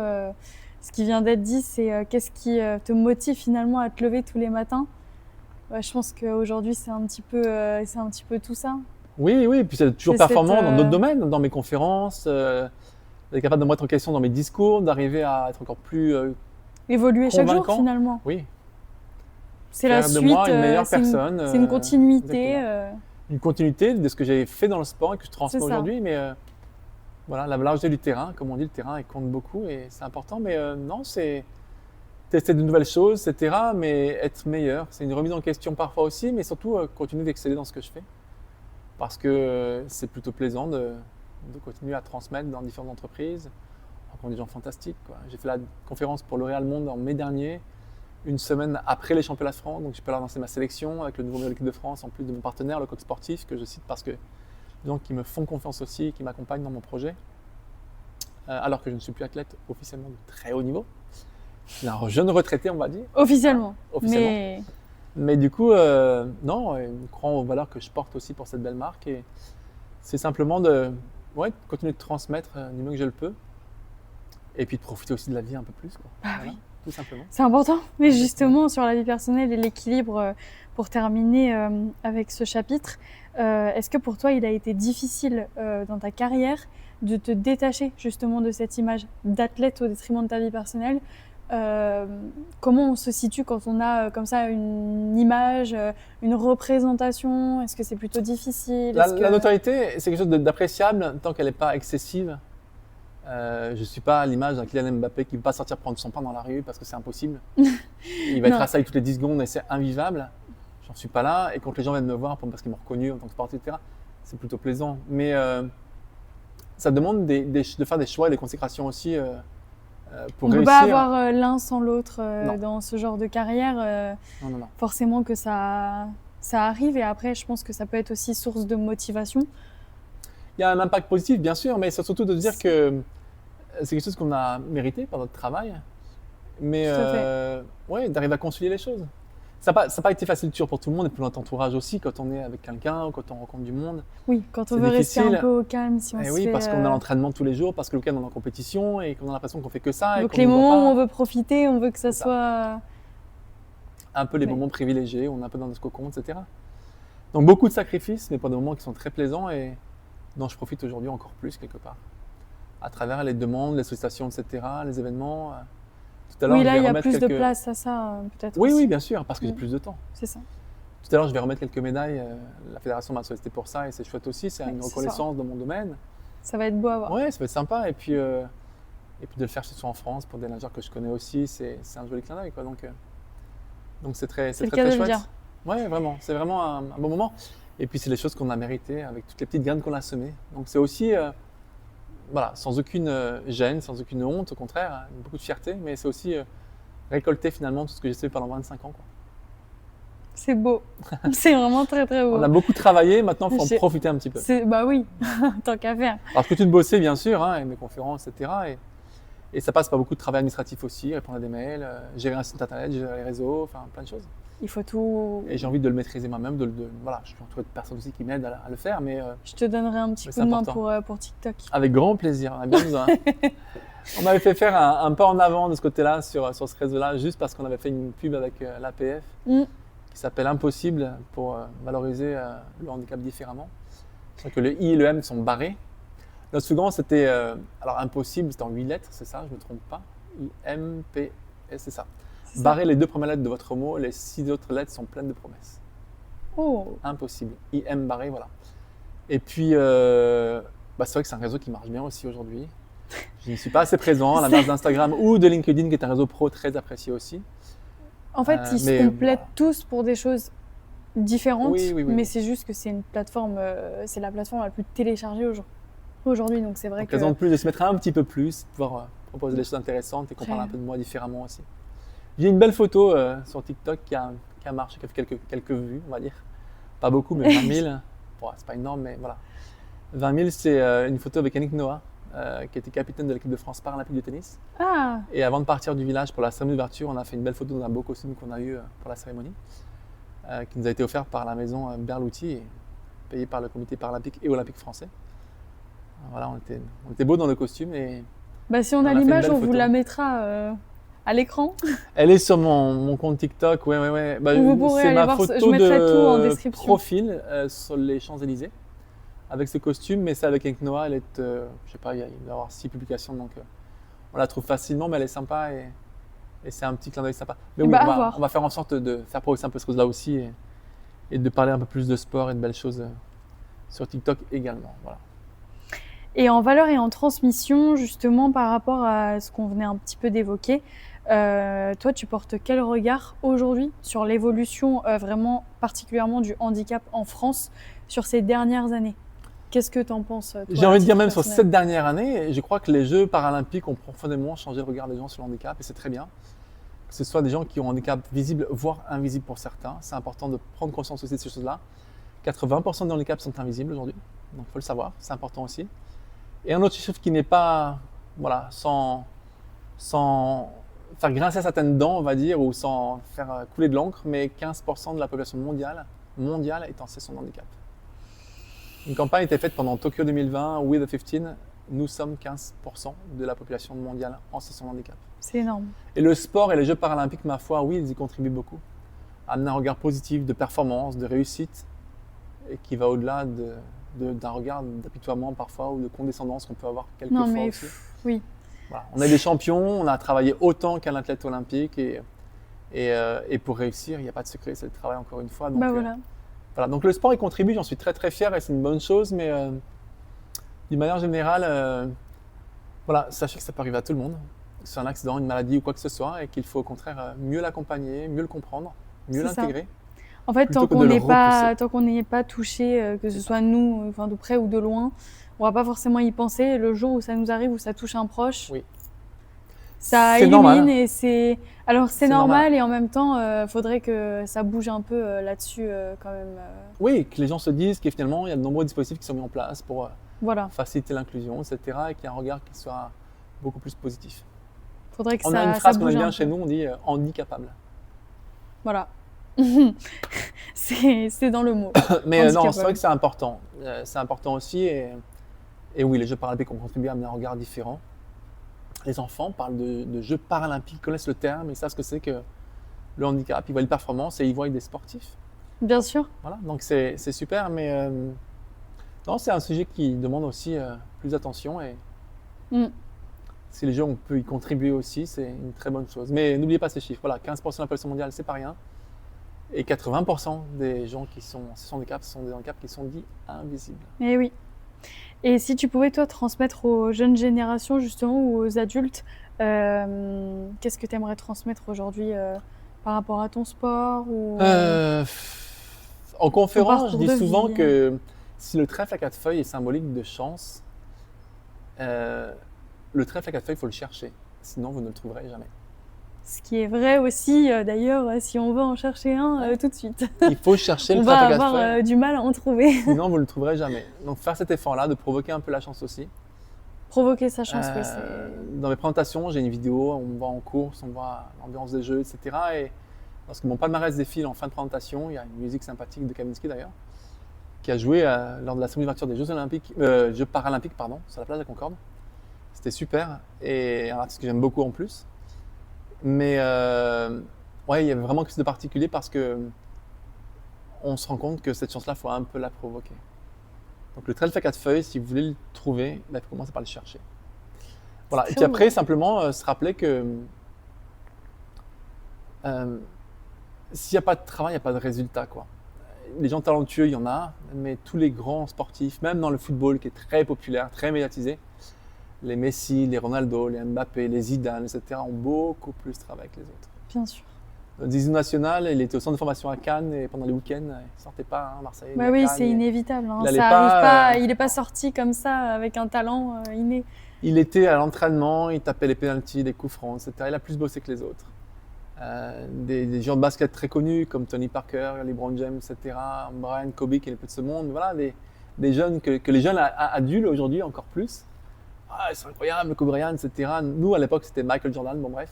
ce qui vient d'être dit, c'est qu'est-ce qui te motive finalement à te lever tous les matins? Ouais, je pense qu'aujourd'hui c'est un petit peu tout ça. Oui, oui, et puis c'est toujours C'est performant cette, dans d'autres domaines, dans mes conférences, d'être capable de me mettre en question dans mes discours, d'arriver à être encore plus évoluer chaque jour convaincant. finalement. Oui, C'est la faire de suite, moi une meilleure c'est personne. c'est une continuité. Exactement. Une continuité de ce que j'ai fait dans le sport et que je transmets C'est ça. aujourd'hui, mais voilà, la largeur du terrain, comme on dit, le terrain il compte beaucoup et c'est important, mais non, c'est tester de nouvelles choses, etc., mais être meilleur. C'est une remise en question parfois aussi, mais surtout continuer d'exceller dans ce que je fais. Parce que c'est plutôt plaisant de continuer à transmettre dans différentes entreprises. On rencontre des gens fantastiques, quoi. J'ai fait la conférence pour L'Oréal Monde en mai dernier, une semaine après les championnats de France, donc j'ai pu aller lancer ma sélection avec le nouveau maillot de l'équipe de France, en plus de mon partenaire, le coach sportif, que je cite parce que des gens qui me font confiance aussi, qui m'accompagnent dans mon projet, alors que je ne suis plus athlète officiellement de très haut niveau. Je suis un jeune retraité, on va dire. Officiellement. Officiellement. Mais du coup, non, je crois aux valeurs que je porte aussi pour cette belle marque. Et c'est simplement de continuer de transmettre du mieux que je le peux. Et puis de profiter aussi de la vie un peu plus, quoi. Bah Voilà, oui. tout simplement. C'est important. Mais Exactement. justement, sur la vie personnelle et l'équilibre, pour terminer avec ce chapitre, est-ce que pour toi, il a été difficile dans ta carrière de te détacher justement de cette image d'athlète au détriment de ta vie personnelle? Comment on se situe quand on a comme ça une image, une représentation? Est-ce que c'est plutôt difficile? La notoriété, c'est quelque chose d'appréciable tant qu'elle n'est pas excessive. Je ne suis pas à l'image d'un Kylian Mbappé qui ne peut pas sortir prendre son pain dans la rue parce que c'est impossible. Il va être Non. assailli toutes les 10 secondes et c'est invivable. J'en suis pas là. Et quand les gens viennent me voir parce qu'ils m'ont reconnu en tant que sportif, etc., c'est plutôt plaisant. Mais ça demande de faire des choix et des consécrations aussi pour On ne peut réussir. pas avoir l'un sans l'autre Non. dans ce genre de carrière. Non, non, non. Forcément que ça arrive et après, je pense que ça peut être aussi source de motivation. Il y a un impact positif, bien sûr, mais c'est surtout de se dire que c'est quelque chose qu'on a mérité par notre travail. Mais Tout à ouais, d'arriver à concilier les choses. Ça n'a pas été facile toujours pour tout le monde et pour notre entourage aussi quand on est avec quelqu'un ou quand on rencontre du monde. Oui, quand on C'est veut rester un difficile. peu au calme, si on Et se oui, fait, parce qu'on a l'entraînement tous les jours, parce que le week-end on est en compétition et qu'on a l'impression qu'on fait que ça. donc et qu'on les ne voit moments où pas on veut profiter, on veut que ça C'est ça. soit... un peu les Ouais. moments privilégiés, on est un peu dans notre cocon, etc. Donc beaucoup de sacrifices, mais pour des moments qui sont très plaisants et dont je profite aujourd'hui encore plus quelque part. À travers les demandes, les sollicitations, etc., les événements. Tout à l'heure, Oui, je là, vais il y a remettre plus de quelques- place à ça, peut-être Oui, aussi. oui, bien sûr, parce que j'ai Mm. plus de temps. C'est ça. Tout à l'heure, je vais remettre quelques médailles. La fédération m'a sollicité pour ça et c'est chouette aussi. C'est Ouais, une c'est ça. reconnaissance dans mon domaine. Ça va être beau à voir. Ouais, ça va être sympa. Et puis de le faire chez soi en France pour des nageurs que je connais aussi, c'est un joli clin d'œil, quoi. Donc c'est très, C'est le très, cas très de le chouette. dire. Ouais, vraiment. C'est vraiment un bon moment. Et puis c'est les choses qu'on a méritées avec toutes les petites graines qu'on a semées. Donc c'est aussi, voilà, sans aucune gêne, sans aucune honte, au contraire, hein, beaucoup de fierté, mais c'est aussi récolter finalement tout ce que j'ai fait pendant 25 ans, quoi. C'est beau. C'est vraiment très, très beau. On a beaucoup travaillé, maintenant il faut en J'ai- profiter un petit peu. Bah oui, tant qu'à faire. Alors je continue de bosser bien sûr, hein, et mes conférences, etc. Et ça passe par beaucoup de travail administratif aussi, répondre à des mails, gérer un site internet, gérer les réseaux, enfin plein de choses. Il faut tout... Et j'ai envie de le maîtriser moi-même, voilà, je suis entouré de personnes aussi qui m'aident à le faire, mais Je te donnerai un petit Mais coup c'est de main important. pour TikTok. avec grand plaisir, on a bien besoin. On m'avait fait faire un pas en avant de ce côté-là, sur ce réseau-là, juste parce qu'on avait fait une pub avec l'APF Mm. qui s'appelle Impossible pour valoriser le handicap différemment. C'est vrai que le I et le M sont barrés. Notre slogan c'était, alors Impossible, c'était en 8 lettres, c'est ça, je ne me trompe pas. I-M-P-S, c'est ça. C'est ça. Barrez les 2 premières lettres de votre mot, les 6 autres lettres sont pleines de promesses. Oh, Impossible. I-M barré, voilà. Et puis, c'est vrai que c'est un réseau qui marche bien aussi aujourd'hui. Je n'y suis pas assez présent, à la base d'Instagram ou de LinkedIn, qui est un réseau pro très apprécié aussi. en fait, ils se mais complètent voilà. tous pour des choses différentes, Oui, oui, oui, mais oui. c'est juste que c'est une plateforme, c'est la plateforme la plus téléchargée aujourd'hui. aujourd'hui. Donc c'est vrai que L'occasion de plus de se mettre un petit peu plus, de pouvoir proposer des choses intéressantes et qu'on Après- parle un peu de moi différemment aussi. J'ai une belle photo sur TikTok qui a marché, qui a fait quelques vues, on va dire. Pas beaucoup, mais 20 000. Bon, c'est pas énorme, mais voilà. 20 000, c'est une photo avec Yannick Noah, qui était capitaine de l'équipe de France paralympique de tennis. Ah, Et avant de partir du village pour la cérémonie d'ouverture, on a fait une belle photo dans un beau costume qu'on a eu pour la cérémonie, qui nous a été offert par la maison Berlouti, et payé par le comité paralympique et olympique français. Voilà, on était beaux dans le costume et bah si on on a a fait une l'image, belle on vous photo. la mettra à l'écran. elle est sur mon compte TikTok. Ouais. Bah, Vous pourrez c'est aller ma voir, photo je mettrai tout en de description. profil sur les Champs-Élysées avec ce costume, mais c'est avec Yannick Noah. Elle est, je sais pas, il doit y avoir 6 publications, donc on la trouve facilement, mais elle est sympa et c'est un petit clin d'œil sympa. Mais oui, Bah, à voir. on va faire en sorte de faire progresser un peu ce chose-là aussi et de parler un peu plus de sport et de belles choses sur TikTok également. Voilà. Et en valeur et en transmission, justement, par rapport à ce qu'on venait un petit peu d'évoquer, toi, tu portes quel regard aujourd'hui sur l'évolution vraiment particulièrement du handicap en France sur ces dernières années? Qu'est-ce que tu en penses, toi, J'ai à envie de dire titre même sur personnel? cette dernière année, je crois que les Jeux paralympiques ont profondément changé le regard des gens sur le handicap et c'est très bien. Que ce soit des gens qui ont un handicap visible, voire invisible pour certains. C'est important de prendre conscience aussi de ces choses-là. 80% des handicaps sont invisibles aujourd'hui, donc il faut le savoir, c'est important aussi. Et un autre chiffre qui n'est pas, voilà, sans faire grincer certaines dents, on va dire, ou sans faire couler de l'encre, mais 15% de la population mondiale est en situation de handicap. Une campagne a été faite pendant Tokyo 2020, We the 15, nous sommes 15% de la population mondiale en situation de handicap. C'est énorme. Et le sport et les Jeux paralympiques, ma foi, oui, ils y contribuent beaucoup. Amener un regard positif de performance, de réussite, et qui va au-delà d'un regard d'apitoiement parfois ou de condescendance qu'on peut avoir quelquefois Non, mais aussi. oui. Voilà. On est des champions, on a travaillé autant qu'un athlète olympique et pour réussir, il n'y a pas de secret, c'est le travail encore une fois. Donc, Bah voilà. voilà. Donc le sport y contribue, j'en suis très très fier et c'est une bonne chose, mais d'une manière générale, voilà, sachez que ça peut arriver à tout le monde, que c'est un accident, une maladie ou quoi que ce soit, et qu'il faut au contraire mieux l'accompagner, mieux le comprendre, mieux C'est ça. l'intégrer. En fait, Plutôt tant que qu'on de le n'est pas, repousser. tant qu'on n'y est pas touché, que ce soit nous, enfin de près ou de loin, on va pas forcément y penser. Et le jour où ça nous arrive, où ça touche un proche, Oui. ça C'est illumine normal. et c'est. Alors c'est C'est normal. normal et en même temps, faudrait que ça bouge un peu là-dessus quand même. Oui, que les gens se disent que finalement, il y a de nombreux dispositifs qui sont mis en place pour Voilà. faciliter l'inclusion, etc. et qu'il y a un regard qui soit beaucoup plus positif. Faudrait que On a une ça phrase qu'on bouge aime un bien peu. chez nous, on dit handicapable. Voilà. C'est dans le mot. Mais non, Handicapable. c'est vrai que c'est important. C'est important aussi et oui, les Jeux paralympiques ont contribué à amener un regard différent. Les enfants parlent de Jeux paralympiques, ils connaissent le terme, ils savent ce que c'est que le handicap, ils voient les performances et ils voient des sportifs. Bien sûr. Voilà, donc c'est super, mais non, c'est un sujet qui demande aussi plus d'attention et Mm. si les gens peuvent y contribuer aussi, c'est une très bonne chose. Mais n'oubliez pas ces chiffres, voilà, 15% de la population mondiale, c'est pas rien. Et 80% des gens qui sont en situation de handicap sont des handicaps qui sont dits invisibles. Eh oui. Et si tu pouvais, toi, transmettre aux jeunes générations, justement, ou aux adultes, qu'est-ce que tu aimerais transmettre aujourd'hui par rapport à ton sport ou, En conférence, je parcours dis de souvent vie. que si le trèfle à 4 feuilles est symbolique de chance, le trèfle à 4 feuilles, il faut le chercher. Sinon, vous ne le trouverez jamais. Ce qui est vrai aussi, d'ailleurs, si on veut en chercher un tout de suite. Il faut chercher le On trèfle va à 4 avoir feuilles. du mal à en trouver. Sinon, vous ne le trouverez jamais. Donc, faire cet effort-là, de provoquer un peu la chance aussi. Provoquer sa chance, oui, c'est... Dans mes présentations, j'ai une vidéo, on me voit en course, on voit l'ambiance des jeux, etc. Et lorsque mon palmarès défile en fin de présentation, il y a une musique sympathique de Kaminski d'ailleurs, qui a joué lors de la cérémonie d'ouverture des Jeux paralympiques, pardon, sur la place de la Concorde. C'était super et un artiste que j'aime beaucoup en plus. Mais ouais, il y a vraiment quelque chose de particulier parce que on se rend compte que cette chance-là, il faut un peu la provoquer. Donc le trèfle à 4 feuilles, si vous voulez le trouver, il faut commencer par le chercher. Voilà. Et puis après, simplement se rappeler que s'il n'y a pas de travail, il n'y a pas de résultat, quoi. Les gens talentueux, il y en a, mais tous les grands sportifs, même dans le football qui est très populaire, très médiatisé, les Messi, les Ronaldo, les Mbappé, les Zidane, etc., ont beaucoup plus travaillé que les autres. Bien sûr. Disney National, il était au centre de formation à Cannes et pendant les week-ends, il ne sortait pas, hein, Marseille. Bah oui, Cannes, c'est inévitable. Hein. il allait Ça pas, arrive pas, il n'est pas sorti comme ça avec un talent inné. il était à l'entraînement, il tapait les pénaltys, les coups francs, etc. Il a plus bossé que les autres. Des joueurs de basket très connus comme Tony Parker, LeBron James, etc. Brian Kobe qui est le peu de ce monde. Voilà, des jeunes que les jeunes adultes aujourd'hui encore plus. Ah, c'est incroyable, Kobe Bryant, etc. Nous à l'époque c'était Michael Jordan, bon bref.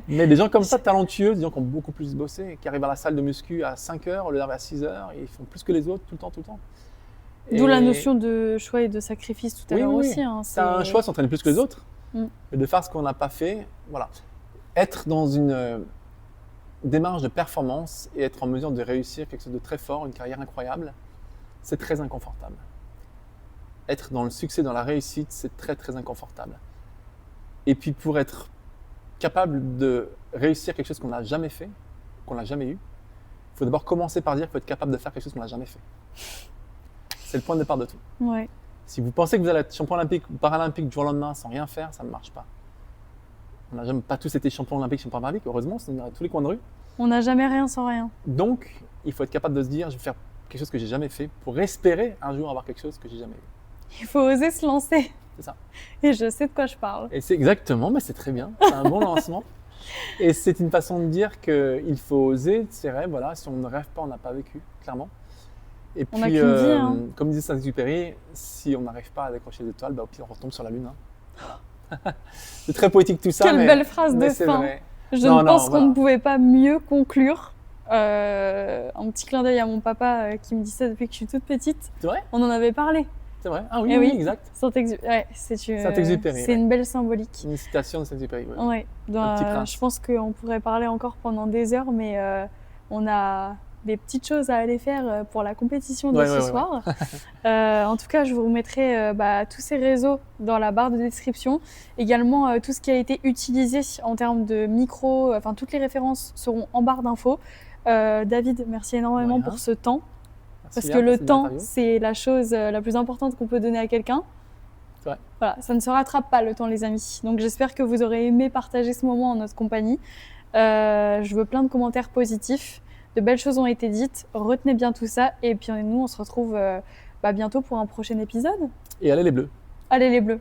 Mais des gens comme ça, talentueux, des gens qui ont beaucoup plus bossé, qui arrivent à la salle de muscu à 5 heures, au lieu d'arriver à 6 heures, et ils font plus que les autres tout le temps, tout le temps. D'où la notion de choix et de sacrifice tout à l'heure aussi. Hein, c'est un choix de s'entraîner plus que les autres, mais de faire ce qu'on n'a pas fait. Voilà. Être dans une démarche de performance et être en mesure de réussir quelque chose de très fort, une carrière incroyable, c'est très inconfortable. Être dans le succès, dans la réussite, c'est très très inconfortable. Et puis pour être capable de réussir quelque chose qu'on n'a jamais fait, qu'on n'a jamais eu, il faut d'abord commencer par dire qu'il faut être capable de faire quelque chose qu'on n'a jamais fait. C'est le point de départ de tout. Ouais. Si vous pensez que vous allez être champion olympique ou paralympique du jour au lendemain sans rien faire, ça ne marche pas. On n'a jamais pas tous été champion olympique, champion paralympique, heureusement, c'est dans tous les coins de rue. On n'a jamais rien sans rien. Donc, il faut être capable de se dire, je vais faire quelque chose que j'ai jamais fait pour espérer un jour avoir quelque chose que j'ai jamais eu. Il faut oser se lancer. C'est ça. Et je sais de quoi je parle. Et c'est exactement, mais c'est très bien, c'est un bon lancement. Et c'est une façon de dire qu'il faut oser ses rêves, voilà, si on ne rêve pas, on n'a pas vécu, clairement. Et On a puis, qu'une vie, hein. comme disait Saint-Exupéry, si on n'arrive pas à décrocher les étoiles, bah, au pire on retombe sur la lune. Hein. C'est très poétique tout ça, Quelle belle phrase de c'est fin. vrai. Je ne pense qu'on ne pouvait pas mieux conclure. Un petit clin d'œil à mon papa qui me dit ça depuis que je suis toute petite. C'est vrai ? On en avait parlé. C'est vrai. Ah oui, Eh oui, exact. Ouais, Saint-Exupéry. C'est une belle symbolique. Une citation de Saint-Exupéry. Ouais. Ouais. Un petit prince. Je pense qu'on pourrait parler encore pendant des heures, mais on a des petites choses à aller faire pour la compétition de ce soir. En tout cas, je vous remettrai tous ces réseaux dans la barre de description. Également, tout ce qui a été utilisé en termes de micro, enfin toutes les références seront en barre d'infos. David, merci énormément pour ce temps. Parce que le temps, c'est la chose la plus importante qu'on peut donner à quelqu'un. Ouais. Voilà, ça ne se rattrape pas le temps, les amis. Donc j'espère que vous aurez aimé partager ce moment en notre compagnie. Je veux plein de commentaires positifs. De belles choses ont été dites. Retenez bien tout ça. Et puis nous, on se retrouve bientôt pour un prochain épisode. Et allez les bleus. Allez les bleus.